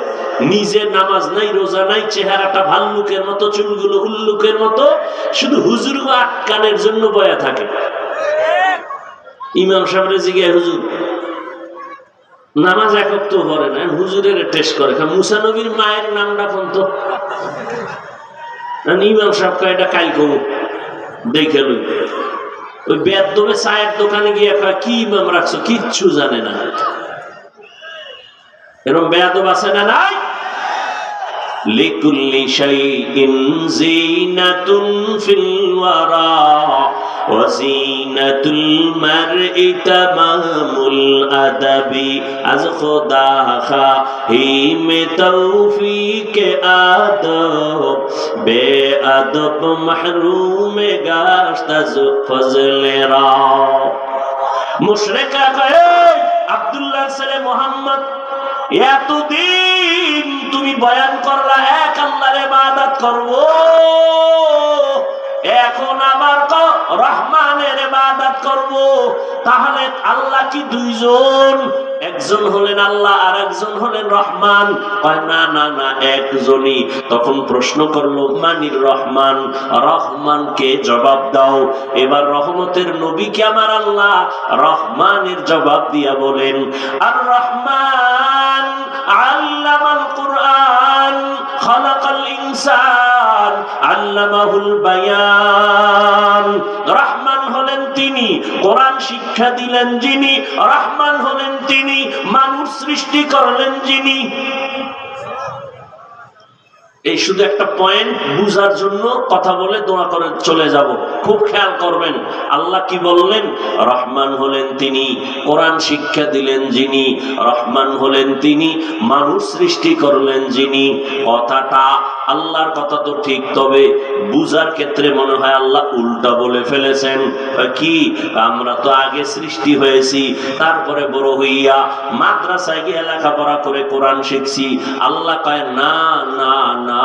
নিজে নামাজ নাই, রোজা নাই, চেহারাটা ভাল্লুকের মতো, চুলগুলো উল্লুকের মতো, শুধু হুজুর আটকানের জন্য বয়া থাকে। ইমাম সাহেবের জিজ্ঞাসা, হুজুর নামাজ একক তো পড়ে না, হুজুরের টেস্ট করে, মুসা নবীর মায়ের নামটা কোন তো? ইমাম সাহেব এটা কাই করবো দেখে লই। ওই বেদবে চায়ের দোকানে গিয়ে কি ইমাম রাখছো, কিচ্ছু জানে না। এরকম বেয়াদব আছে না নাই? লিকুল্লি শাইইন যিনাতুন ফিল ওয়ারা ওয়া যিনাতুল মারই তামামুল আদাবি। আজ খোদা খাহিম তৌফিক আদব বেআদব মাহরুম গাশত আজ ফজলেরা। মুশরিকরা কয় আব্দুল্লাহর ছেলে মুহাম্মদ, এতদিন তুমি বয়ান করলা এক আল্লাহর ইবাদত করব, এখন আবার রহমানের ইবাদত করব। তাহলে আল্লাহ কি দুইজন? একজন হলেন আল্লাহ আর একজন হলেন রহমান। কয় না না না, একজনই। তখন প্রশ্ন করলো মানির রহমান, রহমানকে জবাব দাও। এবার রহমতের নবীকে আমার আল্লাহ রহমানের জবাব দিয়া বলেন আর রহমান আল্লামাল কুরআন খালাকাল ইনসান আল্লামাহুল বায়ান। রহমান হলেন তিনি, কোরআন শিক্ষা দিলেন যিনি। রহমান হলেন তিনি, মানুষ সৃষ্টি করলেন যিনি। এই শুধু একটা পয়েন্ট বুঝার জন্য কথা বলে দোয়া করে চলে যাব, খুব খেয়াল করবেন। আল্লাহ কি বললেন? রহমান হলেন তিনি, কোরআন শিক্ষা দিলেন যিনি। রহমান হলেন তিনি, মানুষ সৃষ্টি করলেন যিনি। কথাটা আল্লাহর কথা তো ঠিক, তবে বুঝার ক্ষেত্রে মনে হয় আল্লাহ উল্টা বলে ফেলেছেন। কি? আমরা তো আগে সৃষ্টি হয়েছি, তারপরে বড় হইয়া মাদ্রাসায় গিয়ে লেখাপড়া করে কোরআন শিখছি। আল্লাহ কয় না না না,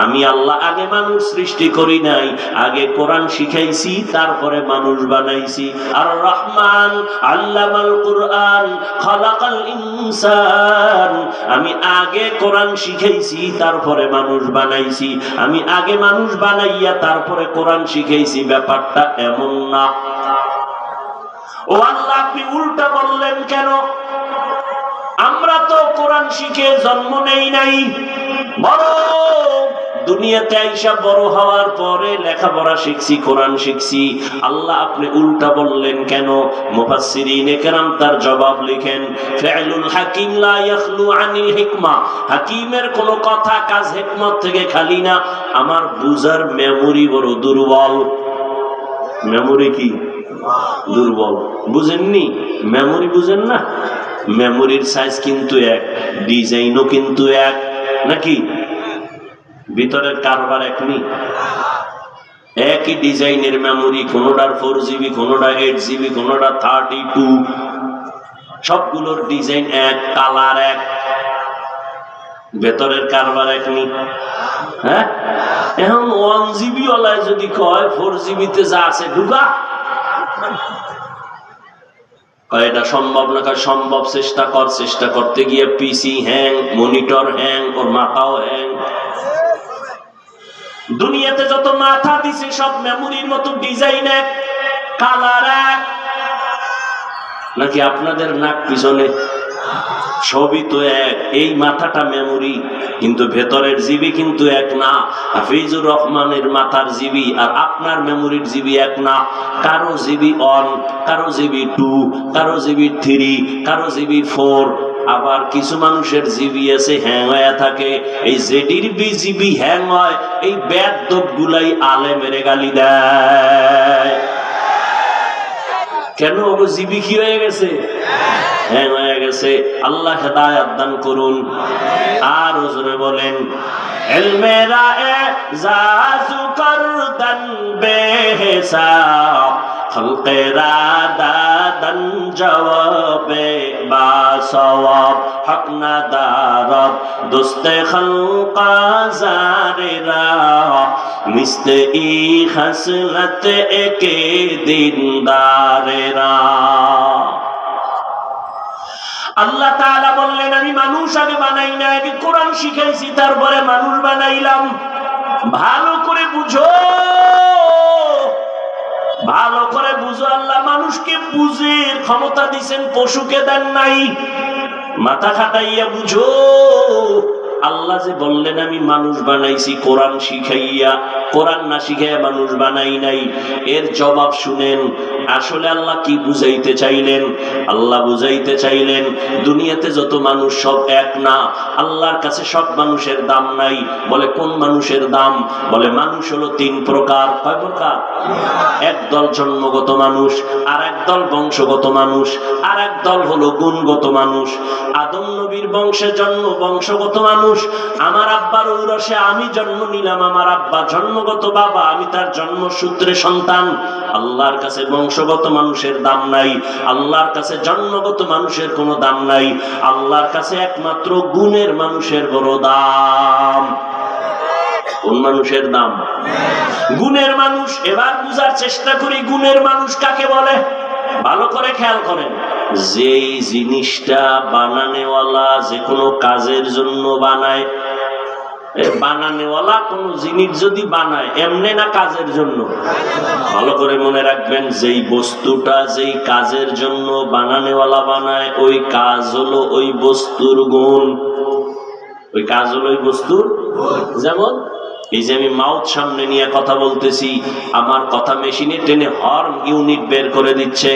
আমি আল্লাহ আগে মানুষ সৃষ্টি করি নাই, আগে কোরআন শিখাইছি, তারপরে মানুষ বানাইছি। আর রহমান আল্লামাল কুরআন খালাকাল ইনসান, আমি আগে কোরআন শিখাইছি, তারপরে মানুষ বানাইছি। আমি আগে মানুষ বানাইয়া তারপরে কোরআন শিখাইছি, ব্যাপারটা এমন না। ও আল্লাহ, আপনি উল্টা বললেন কেন? আমরা তো কোরআন শিখে জন্ম নেই নাই, বড় দুনিয়াতে আইসা বড় হওয়ার পরে লেখাপড়া শিখছি, কোরআন শিখছি। আল্লাহ আপনি উল্টা বললেন কেন? মুফাসসিরিনে কেরাম তার জবাব লিখেন, ফি'লুল হাকিম লা ইয়াখলু আনিল হিকমা। হাকিমের কোন কথা কাজ হিকমত থেকে খালি না। আমার বুঝার মেমোরি বড় দুর্বল। মেমোরি কি দুর্বল? বুঝেননি? মেমোরি বুঝেন না? মেমোরির সাইজ কিন্তু এক, ডিজাইনও কিন্তু এক, নাকি ভিতরের কারবার একনি? একই ডিজাইনের মেমোরি, কোনোটার 4GB, কোনোটা 8GB, কোনোটা 32, সবগুলোর ডিজাইন এক, কালার এক, ভেতরের কারবার একনি। হ্যাঁ, এখন 1GB ওলায় যদি কয় 4GB-তে যা আছে ঢুকা, এটা সম্ভব না। সম্ভব, চেষ্টা কর। চেষ্টা করতে গিয়ে পিসি হ্যাং, মনিটর হ্যাং, ওর মাথাও হ্যাং। দুনিয়াতে যত মাথা দিছে সব মেমোরির মতো ডিজাইন এক, কালার এক, নাকি আপনাদের নাক পিছনে? সবই তো এক। এই মাথাটা মেমোরি, কিন্তু ভেতরের জিবি কিন্তু এক না। হাফিজুর রহমানের মাথার জিবি আর আপনার মেমোরির জিবি এক না। কারো জিবি 1, কারো জিবি 2, কারো জিবি 3, কারো জিবি 4। আবার কিছু মানুষের জিবি আছে হ্যাং হয়ে থাকে। এই জেডির জিবি হ্যাং হয়, এই বেয়াদব গুলাই আলেমের গালি দেয়। কেন? ওগো জিবি কি হয়ে গেছে? হ্যাং হয়ে গেছে। আল্লাহ হেদায়েত দান করুন। আর জোরে বলেন ইলমে রা'জাজু করদান বেহিসাব খলকেরা দাদান জবাবে বা সওয়াব হক না দারদ দোস্তে খলকা জারেরা মিস্তে ই খসলত একে দিনদারেরা। আল্লাহ তাআলা বললেন আমি মানুষ আগে বানাই না, আগে কোরআন শিখাইছি তারপরে মানুষ বানাইলাম। ভালো করে বুঝো, ভালো করে বুঝো। আল্লাহ মানুষকে বুঝের ক্ষমতা দিয়েছেন, পশুকে দেন নাই। মাথা খাটাইয়া বুঝো। আল্লাহ যে বললেন আমি মানুষ বানাইছি কোরআন শিখাইয়া, কোরআন না শিখাইয়া মানুষ বানাই নাই, এর জবাব শুনেন। আসলে আল্লাহ কি বুঝাইতে চাইলেন? আল্লাহ বুঝাইতে চাইলেন দুনিয়াতে যত মানুষ সব এক না, আল্লাহর কাছে সব মানুষের দাম নাই। বলে কোন মানুষের দাম? বলে মানুষ হলো তিন প্রকার। কয় প্রকার? একদল জন্মগত মানুষ, আর একদল বংশগত মানুষ, আর একদল হলো গুণগত মানুষ। আদম নবীর বংশে জন্ম বংশগত মানুষ। আমার আব্বার ঔরসে আমি জন্ম নিলাম, আমার আব্বা জন্মগত বাবা, আমি তার জন্মসূত্রে সন্তান। আল্লাহর কাছে বংশগত মানুষের দাম নাই, আল্লাহর কাছে জন্মগত মানুষের কোনো দাম নাই। আল্লাহর কাছে একমাত্র গুণের মানুষের বড় দাম। কোন মানুষের দাম? গুণের মানুষ। এবার বুঝার চেষ্টা করি গুণের মানুষ কাকে বলে। ভালো করে খেয়াল করেন। যেই জিনিসটা বানানেওয়ালা যে কোনো কাজের জন্য বানায়, বানানেওয়ালা কোন জিনিস যদি বানায় এমনি না কাজের জন্য, ভালো করে মনে রাখবেন যেই বস্তুটা যেই কাজের জন্য বানানেওয়ালা বানায় ওই কাজ হলো ওই বস্তুর গুণ। ওই কাজ হলো ওই বস্তুর। যেমন এই যে আমি মাউথ সামনে নিয়ে কথা বলতেছি, আমার কথা মেশিনে টেনে হর্ন ইউনিট বের করে দিচ্ছে।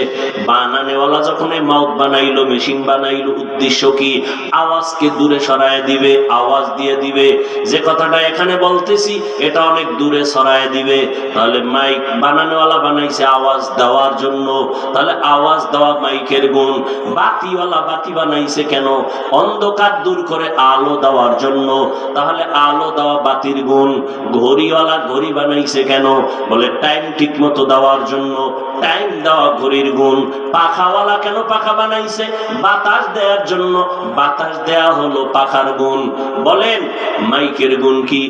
বানানেওয়ালা যখন এই মাউথ বানাইলো, মেশিন বানাইলো, উদ্দেশ্য কি? আওয়াজকে দূরে সরায় দিবে, আওয়াজ দিয়ে দিবে। যে কথাটা এখানে বলতেছি এটা অনেক দূরে সরায় দিবে। তাহলে মাইক বানানেওয়ালা বানাইছে আওয়াজ দেওয়ার জন্য, তাহলে আওয়াজ দেওয়া মাইকের গুণ। বাতিওয়ালা বাতি বানাইছে কেন? অন্ধকার দূর করে আলো দেওয়ার জন্য, তাহলে আলো দেওয়া বাতির গুণ। ঘড়িওয়ালা ঘড়ি বানাইছে কেন? বলে টাইম ঠিক মতো দেওয়ার জন্য, টাইম দেওয়া ঘড়ির গুণ। পাখাওয়ালা কেন পাখা বানাইছে? বাতাস দেওয়ার জন্য, বাতাস দেওয়া হলো পাখার গুণ। বলেন মাইকের গুণ কি?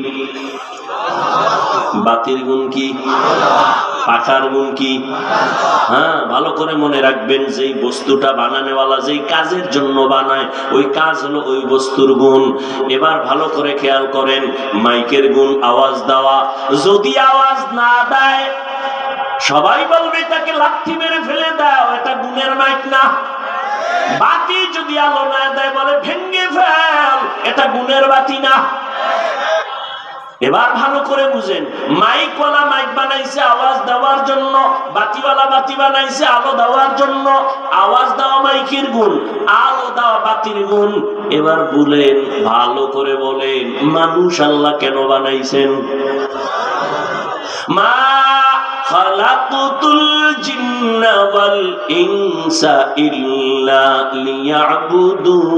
বাতির গুণ কি? পাখার গুণ কি? হ্যাঁ, ভালো করে মনে রাখবেন যেই বস্তুটা বানানেওয়ালা যেই কাজের জন্য বানায় ওই কাজ হলো ওই বস্তুর গুণ। এবার ভালো করে খেয়াল করেন মাইকের গুণ আওয়াজ দেওয়া। যদি আওয়াজ না দেয় সবাই বলবে তাকে লাথি মেরে ফেলে দাও, এটা গুণের মাইক না। বাতি যদি আলো না দেয় বলে ভেঙ্গে ফেল, এটা গুণের বাতি না। এবার ভালো করে বুঝেন, মাইকওয়ালা মাইক বানাইছে আওয়াজ দেওয়ার জন্য, বাতিওয়ালা বাতি বানাইছে আলো দেওয়ার জন্য। আওয়াজ দেওয়া মাইকের গুণ, আলো দেওয়া বাতির গুণ। এবার বলেন, ভালো করে বলেন, মানুষ আল্লাহ কেন বানাইছেন? মা খালাকুতুল জিন্না ওয়াল ইনসা ইল্লা লিয়াবুদুন।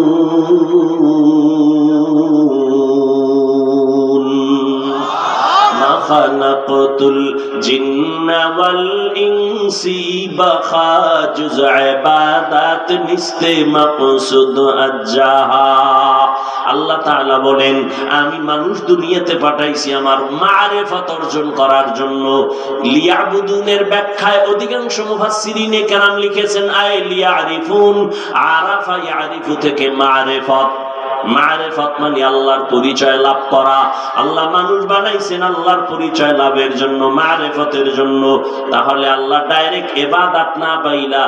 খালাকুতুল জিন্না ওয়াল ইনসি বাখা জুজ ইবাদাত নিস্তে মাকসুদ আজ্জাহা। আল্লাহ তাআলা বলেন আমি মানুষ দুনিয়াতে পাঠাইছি আমার মারিফত অর্জন করার জন্য। লিয়াবুদুনের ব্যাখ্যায় অধিকাংশ মুফাসসিরিনে কেরাম লিখেছেন আই লিয়ারিফুন। আরাফা ইয়ারিফু থেকে মারিফত। মারিফত মানে আল্লাহর পরিচয় লাভ করা। আল্লাহ মানুষ বানাইছেন আল্লাহর পরিচয় লাভের জন্য, মারিফতের জন্য। তাহলে আল্লাহ ডাইরেক্ট ইবাদত না পাইলা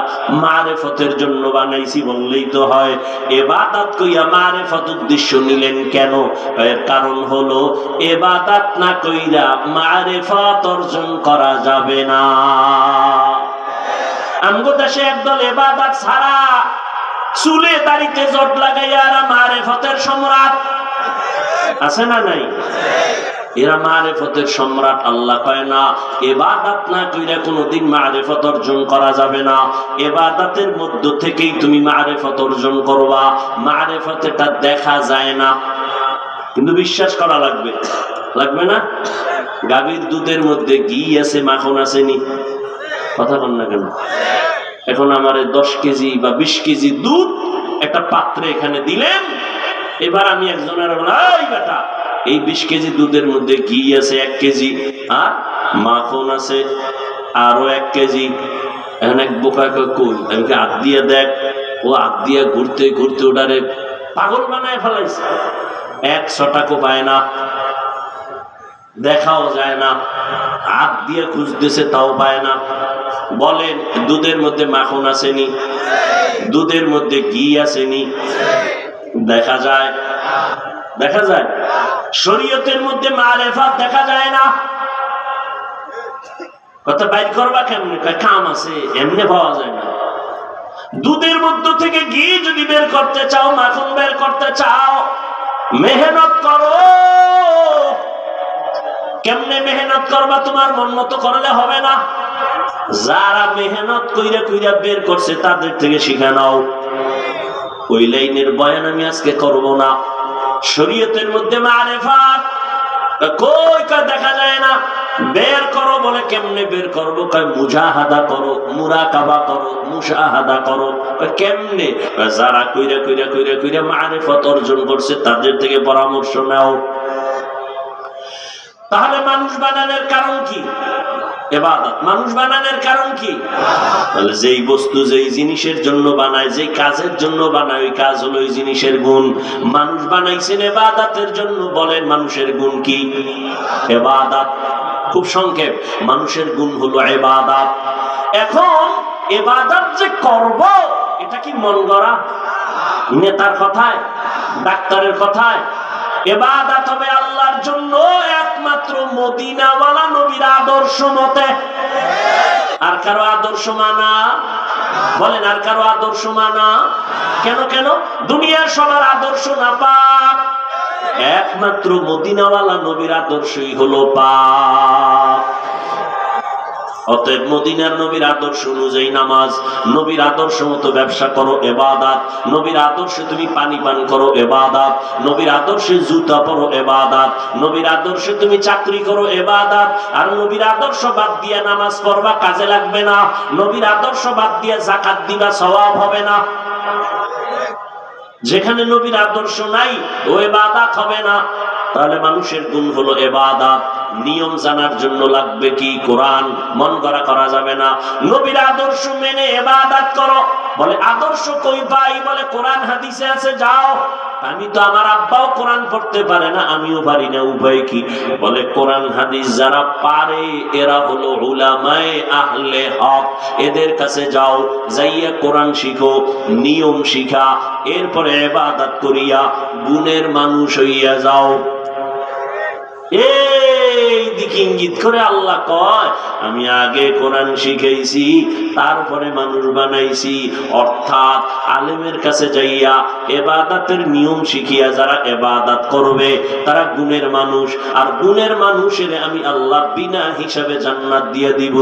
মারিফতের জন্য বানাইছি বললেই তো হয়। ইবাদত কইয়া মারিফত উদ্দেশ্য নিলেন কেন? এর কারণ হলো ইবাদত না কইরা মারিফত অর্জন করা যাবে না। আমগো দেশে একদল ইবাদত ছাড়া চুলে দাড়িতে জট লাগাইয়া মারিফতের সম্রাট আছে না নাই? এরা মারিফতের সম্রাট। আল্লাহ কয় না, ইবাদত না কইরা কোনোদিন মারিফত অর্জন করা যাবে না। ইবাদতের মধ্য থেকেই তুমি মারিফত অর্জন করবা। মারিফত এটা দেখা যায় না, কিন্তু বিশ্বাস করা লাগবে। লাগবে না? গাভীর দুধের মধ্যে ঘি আছে, মাখন আছে নি? কথা বল না কেন? এখন আমারে 10 কেজি বা 20 কেজি দুধ একটা পাত্রে এখানে দিলেন, এবার আমি একজনের এই বেটা, এই 20 কেজি দুধের মধ্যে ঘি আছে 1 কেজি, আর মাখন আছে আরো 1 কেজি। এখন এক বোকা কই, আমি হাত দিয়ে দেখ, ও হাত দিয়ে ঘুরতে ঘুরতে ওটারে পাগল বানায় ফেলাইছে। 100 টাকা পায় না, দেখাও যায় না, হাত দিয়ে খুঁজতেছে তাও পায় না। বলেন, দুধের মধ্যে মাখন আসেনি? দুধের মধ্যে ঘি আসেনি? দেখা যায়? দেখা যায়? শরীয়তের মধ্যে মারিফাত দেখা যায় না। কথা বাইর করবা কেমনে? কাম আছে, এমনি পাওয়া যায় না। দুধের মধ্য থেকে ঘি যদি বের করতে চাও, মাখন বের করতে চাও, মেহনত করো। কেমনে মেহনত করবা? তোমার মন মতো করলে হবে না। যারা মেহনত কইরা কইরা বের করছে তাদের থেকে শিখে নাও। ওই লাইনের বয়ান আমি আজকে করব না। শরীয়তের মধ্যে মারিফাত কই কা দেখা যায় না। বের করো বলে কেমনে বের করবো? কয় মুজাহাদা করো, মুরাকাবা করো, মুশাহাদা করো। কেমনে? যারা কইরা কইরা কইরা কইরা মারিফত অর্জন করছে তাদের থেকে পরামর্শ নাও। তাহলে মানুষ বানানোর কারণ কি? ইবাদত। মানুষ বানানোর কারণ কি? তাহলে যেই বস্তু যেই জিনিসের জন্য বানায়, যেই কাজের জন্য বানায়, ওই কাজ হলো ওই জিনিসের গুণ। মানুষ বানাইছেন ইবাদতের জন্য। বলেন মানুষের গুণ কি? ইবাদত। খুব সংক্ষেপ, মানুষের গুণ হলো ইবাদত। এখন ইবাদত যে করব, এটা কি মন গড়া? নেতার কথায়? ডাক্তারের কথায়? ইবাদত হবে আল্লাহর জন্য একমাত্র মদিনাওয়ালা নবীর আদর্শ মতে। আর কারো আদর্শ মানা? বলেন, আর কারো আদর্শ মানা? কেন কেন? দুনিয়ার সবার আদর্শ না পাক, একমাত্র মদিনাওয়ালা নবীর আদর্শই হলো পাক। অতএব মদিনার নবীর আদর্শ অনুযায়ী নামাজ, নবীর আদর্শ মতো ব্যবসা করো, ইবাদত। নবীর আদর্শে তুমি পানি পান করো, ইবাদত। নবীর আদর্শে জুতা পরো, ইবাদত। নবীর আদর্শে তুমি চাকরি করো, ইবাদত। আর নবীর আদর্শ বাদ দিয়ে নামাজ পড়বা, কাজে লাগবে না। নবীর আদর্শ বাদ দিয়ে যাকাত দিবা, সওয়াব হবে না। যেখানে নবীর আদর্শ নাই, ও ইবাদত হবে না। তাহলে মানুষের গুণ হলো ইবাদত। নিয়ম জানার জন্য লাগবে কি? কোরআন। মন গড়া করা যাবে না। নবীর আদর্শ মেনে ইবাদত করো। বলে আদর্শ কই পাই? বলে কোরআন হাদিসে আছে। যাও। আমি তো, আমার আব্বাও কোরআন পড়তে পারে না, আমিও পারি না, উপায় কি? বলে কোরআন হাদিস যারা পারে এরা হলো উলামায়ে আহলে হক। এদের কাছে যাও, যাইয়া কোরআন শিখো, নিয়ম শিখা, এরপরে ইবাদত করিয়া গুণের মানুষ হইয়া যাও। এই দিকে ইঙ্গিত করে আল্লাহ কয়, আমি আগে কোরআন শিখাইছি, তারপরে মানুষ বানাইছি। অর্থাৎ আলেমের কাছে যাইয়া ইবাদতের নিয়ম শিখিয়া যারা ইবাদত করবে তারা গুণের মানুষ। আর গুণের মানুষের আমি আল্লাহ বিনা হিসাবে জান্নাত দিয়ে দিব।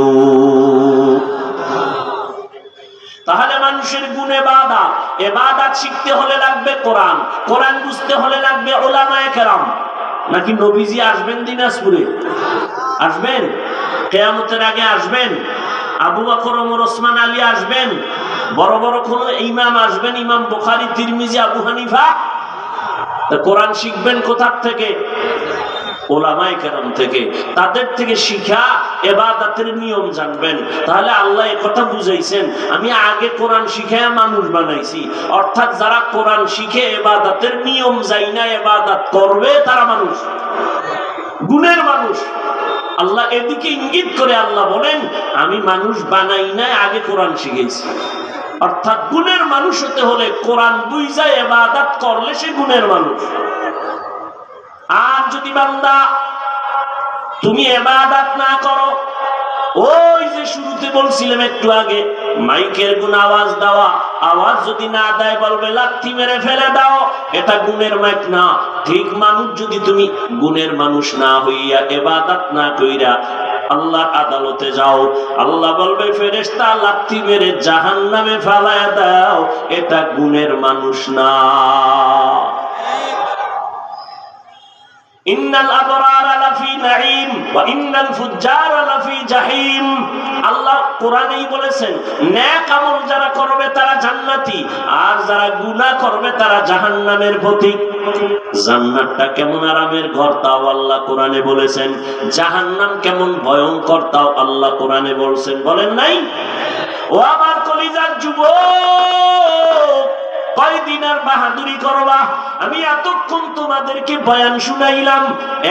তাহলে মানুষের গুণ ইবাদত। ইবাদত শিখতে হলে লাগবে কোরআন, কোরআন বুঝতে হলে লাগবে উলামায়ে কেরাম। নাকি নবীজি আসবেন দিনাজপুরে? আসবেন? কিয়ামতের আগে আসবেন? আবু বকর, ওমর, ওসমান, আলী আসবেন? বড় বড় কোন ইমাম আসবেন? ইমাম বুখারী, তিরমিজি, আবু হানিফা? কোরআন শিখবেন কোথা থেকে? উলামায়ে কেরাম থেকে। তাদের থেকে শিখা ইবাদতের নিয়ম জানবেন। তাহলে আল্লাহ এই কথা বুঝাইছেন, আমি আগে কোরআন শিখায়া মানুষ বানাইছি। অর্থাৎ যারা কোরআন শিখে ইবাদতের নিয়ম জাইনা ইবাদত করবে তারা মানুষ, গুণের মানুষ। আল্লাহ এদিকে ইঙ্গিত করে আল্লাহ বলেন, আমি মানুষ বানাই নাই, আগে কোরআন শিখেছি। অর্থাৎ গুণের মানুষ হতে হলে কোরআন বুঝা ইবাদত করলে সে গুণের মানুষ। আর যদি বান্দা তুমি ইবাদত না করো, ওই যে শুরুতে বলছিলাম একটু আগে, মাইকের গুণ, আওয়াজ দেওয়া, আওয়াজ যদি না দেয় বলবে লাথি মেরে ফেলে দাও, এটা গুণের মাইক না। ঠিক মানুষ যদি তুমি গুণের মানুষ না হইয়া ইবাদত না কইরা আল্লাহর আদালতে যাও, আল্লাহ বলবে ফেরেশতা লাথি মেরে জাহান্নামে ফেলায়া দাও, এটা গুণের মানুষ না। ইন্নাল আবরারা লাফি নাঈম ওয়া ইন্নাল ফুজ্জারা লাফি জাহিম। আল্লাহ কোরআনেই বলেছেন নেক আমল যারা করবে তারা জান্নাতি, আর যারা গুনাহ করবে তারা জাহান্নামের পথিক। জান্নাতটা কেমন আরামের ঘর তাও আল্লাহ কোরআনে বলেছেন, জাহান্নাম কেমন ভয়ঙ্কর তাও আল্লাহ কোরআনে বলেছেন, বলেন নাই? ও আমার কলিজার যুবক, কয়দিন আর বাহাদুরি করবা? আমি এতক্ষণ তোমাদেরকে বয়ান শুনাইলাম,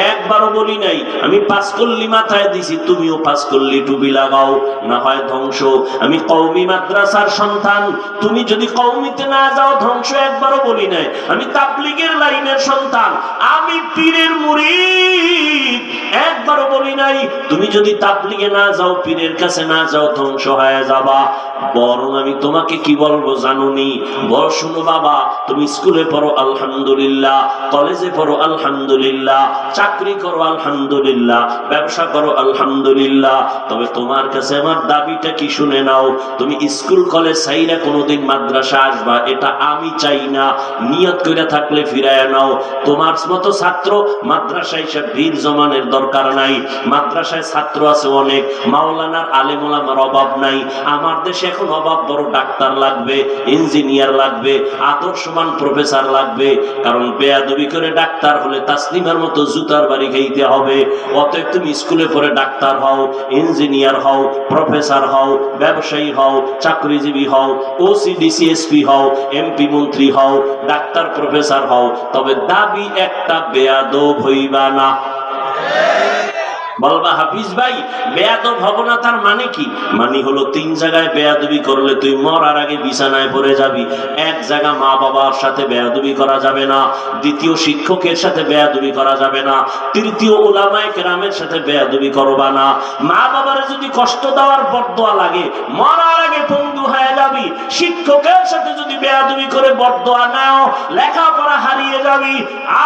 একবারও বলি নাই আমি পাঁচকল্লি মাথায় দিছি তুমিও পাঁচকল্লি টুপি লাগাও, না হয় ধ্বংস। আমি কওমি মাদ্রাসার সন্তান, তুমি যদি কওমিতে না যাও ধ্বংস, একবারও বলি নাই। আমি তাবলীগের লাইনের সন্তান, আমি পীরের মুরিদ, একবারও বলি নাই তুমি যদি তাবলীগে না যাও, পীরের কাছে না যাও, ধ্বংস হয়ে যাবা। বরং আমি তোমাকে কি বলবো জানোনি? বল শুনো বাবা, তুমি স্কুলে পড়ো আলহামদুলিল্লাহ, কলেজে পড়ো আলহামদুলিল্লাহ, চাকরি করো আলহামদুলিল্লাহ, ব্যবসা করো আলহামদুলিল্লাহ, তবে তোমার কাছে আমার দাবিটা কি শুনে নাও। তুমি স্কুল কলেজ চাইরা কোনোদিন মাদ্রাসা আসবা, এটা আমি চাই না। নিয়ত করে থাকলে ফিরায় নাও। তোমার মতো ছাত্র মাদ্রাসায় এসে ভিড় জমানের দরকার নাই। মাদ্রাসায় ছাত্র আছে অনেক, মাওলানার আলেম ওলামার অভাব নাই। আমার দেশে এখন অভাব বড়, ডাক্তার লাগবে, ইঞ্জিনিয়ার লাগবে, আদর্শবান প্রফেসর লাগবে। কারণ বেয়াদবি করে ডাক্তার হলে তাসলিমার মতো জুতার বাড়ি খাইতে হবে। অতএব তুমি স্কুলে পড়ে ডাক্তার হও, ইঞ্জিনিয়ার হও, প্রফেসর হও, ব্যবসায়ী হও, চাকরিজীবী হও, ওসি ডিসি এসপি হও, এমপি মন্ত্রী হও, ডাক্তার প্রফেসর হও, তবে দাবি একটা, বেয়াদব হইবা না। বলবা হাফিজ ভাই বেয়াদব হব না, তার মানে কি? মানে হলো তিন জায়গায় বেয়াদবি করলে তুই মরার আগে বিছানায় পড়ে যাবি। এক জায়গা মা বাবার সাথে বেয়াদবি করা যাবে না, দ্বিতীয় শিক্ষকের সাথে বেয়াদবি করা যাবে না, তৃতীয় উলামায়ে কেরামের সাথে বেয়াদবি করবা না। মা বাবারে যদি কষ্ট দেওয়ার বদদোয়া লাগে, মরার আগে পঙ্গু হয়ে যাবি। শিক্ষকের সাথে যদি বেয়াদবি করে বদদোয়া নাও, লেখাপড়া হারিয়ে যাবি।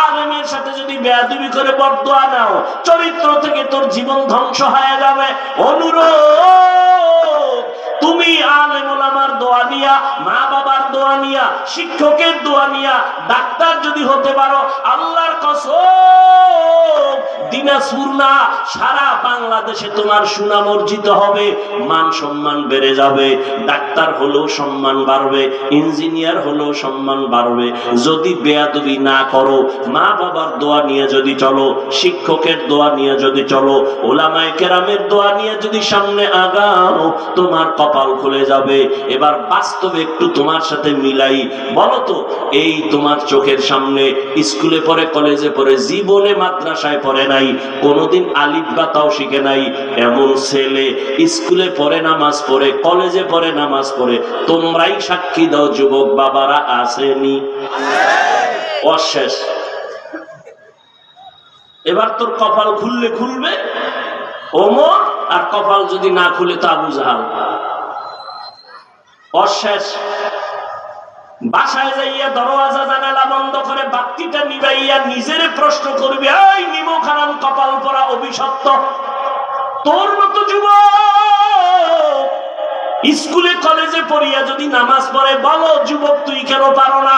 আলেমের সাথে যদি বেয়াদবি করে বদদোয়া নাও, চরিত্র থেকে তোর জীবন ধ্বংস হয়ে যাবে। অনুরোধ, তুমি আলেম ওলামার দোয়া নিয়া, মা বাবার দোয়া নিয়া, শিক্ষকের দোয়া নিয়া ডাক্তার যদি হতে পারো, আল্লাহর কসম দিনাজপুর না সারা বাংলাদেশে তোমার সুনাম অর্জিত হবে, মান সম্মান বেড়ে যাবে। ডাক্তার হলেও সম্মান বাড়বে, ইঞ্জিনিয়ার হলেও সম্মান বাড়বে। যদি বেয়াদবি না করো, মা বাবার দোয়া নিয়ে যদি চলো, শিক্ষকের দোয়া নিয়ে যদি চলো, ওলামায়ে কেরামের দোয়া নিয়ে যদি সামনে আগাও, তোমার কপাল খুলে যাবে। এবার বাস্তবে একটু তোমার সাথে মিলাই, বলো তো, এই তোমার চোখের সামনে স্কুলে পড়ে, কলেজে পড়ে, জীবনে মাদ্রাসায় পড়ে নাই, কোনোদিন আলিফ বা তাও শিখে নাই, এমন ছেলে স্কুলে পড়ে নামাজ পড়ে, কলেজে পড়ে নামাজ পড়ে, তোমরাই সাক্ষী দাও যুবক বাবারা, আসেনি? অশেষ। এবার তোর কপাল খুললে খুলবে ওমর, আর কপাল যদি না খুলে তো আবু জাহাল। অশেষ। বাসায় যাইয়া দরওয়াজা জানালা বন্ধ করে বাতিটা নিবাইয়া নিজের প্রশ্ন করবি, এই নিমক হারাম কপাল পরা অভিশপ্ত, তোর মতো যুবক স্কুলে কলেজে পড়িয়া যদি নামাজ পড়ে, বলো যুবক তুই কেন পারো না?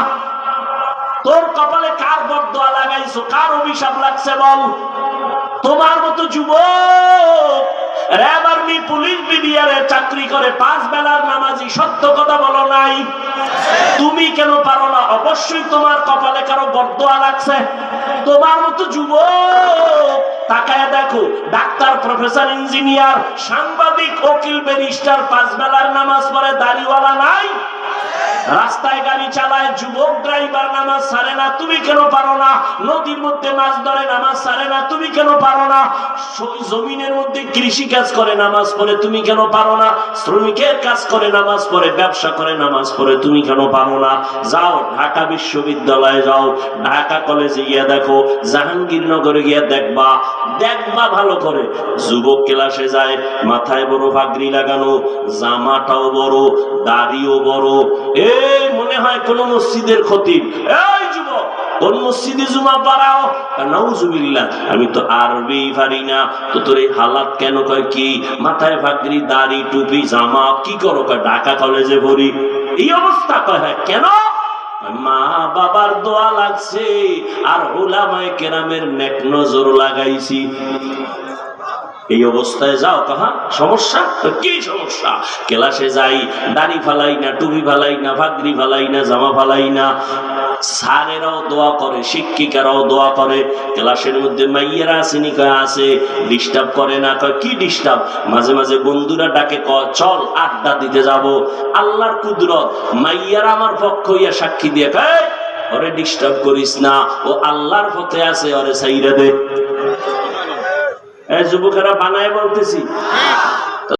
তোর কপালে কার বদদোয়া লাগাইছো, কার অভিশাপ লাগছে বল? তোমার মতো যুবক র্যাব আর্মি পুলিশ বিডিআরে চাকরি করে, 5 বেলার নামাজি, সত্য কথা বলো নাই? তুমি কেন পারো না? অবশ্যই তোমার কপালে কারো বদদোয়া লাগছে। তোমার মতো যুবক তাকায় দেখো, ডাক্তার, প্রফেসর, ইঞ্জিনিয়ার, সাংবাদিক, উকিল, ব্যারিস্টার, 5 বেলার নামাজ পড়ে, দাড়িওয়ালা নাই, রাস্তায় গাড়ি চালায়, যুবক ড্রাইভার, নামাজ ছাড়ে না, তুমি কেন পারো না? নদীর মধ্যে মাছ ধরে, নামাজ ছাড়ে না, তুমি কেন পারো না? জমিনের মধ্যে কৃষি কাজ করে, নামাজ পড়ে, তুমি কেন পারো না? শ্রমিকের কাজ করে, নামাজ পড়ে, ব্যবসা করে, নামাজ পড়ে, তুমি কেন পারো না? যাও ঢাকা বিশ্ববিদ্যালয়ে যাও, ঢাকা কলেজে গিয়ে দেখো, জাহাঙ্গীরনগরে গিয়ে দেখবা, দেখবা ভালো করে, যুবক ক্লাসে যায়, মাথায় বড় পাগড়ি লাগানো, জামাটাও বড়, দাড়িও বড়, এই মনে হয় কোন মসজিদের খতিব, এই যুবক কোন মসজিদে জুমা পড়াও? নাউজুবিল্লাহ, আমি তো আরবি পারি না। তো তোর এই হালাত কেন? কয় কি মাথায় পাগড়ি, দাড়ি, টুপি, জামা, কি করো? কয় ঢাকা কলেজে পড়ি। এই অবস্থা। কয় হ্যাঁ, কেন? মা বাবার দোয়া লাগছে আর উলামায়ে কেরামের নেক নজর লাগাইছি। এই অবস্থায় যাও কাহা সমস্যা? কি সমস্যা? ক্লাসে যাই, দাড়ি ফালাই না, টুপি ফালাই না, পাগড়ি ফালাই না, জামা ফালাই না। স্যারেরাও দোয়া করে, শিক্ষিকারাও দোয়া করে। ক্লাসের মধ্যে মাইয়েরা আসেনি? কয় আছে। ডিস্টার্ব করে না? কয় কি ডিস্টার্ব? মাঝে মাঝে বন্ধুরা ডাকে, চল আড্ডা দিতে যাব। আল্লাহর কুদরত, মাইয়ারা আমার পক্ষ হইয়া সাক্ষী দিয়ে কয় ওরে ডিস্টার্ব করিস না, ও আল্লাহর পথে আছে, ওরে সাইরা দে। যুবকেরা বানায় বলতেছি।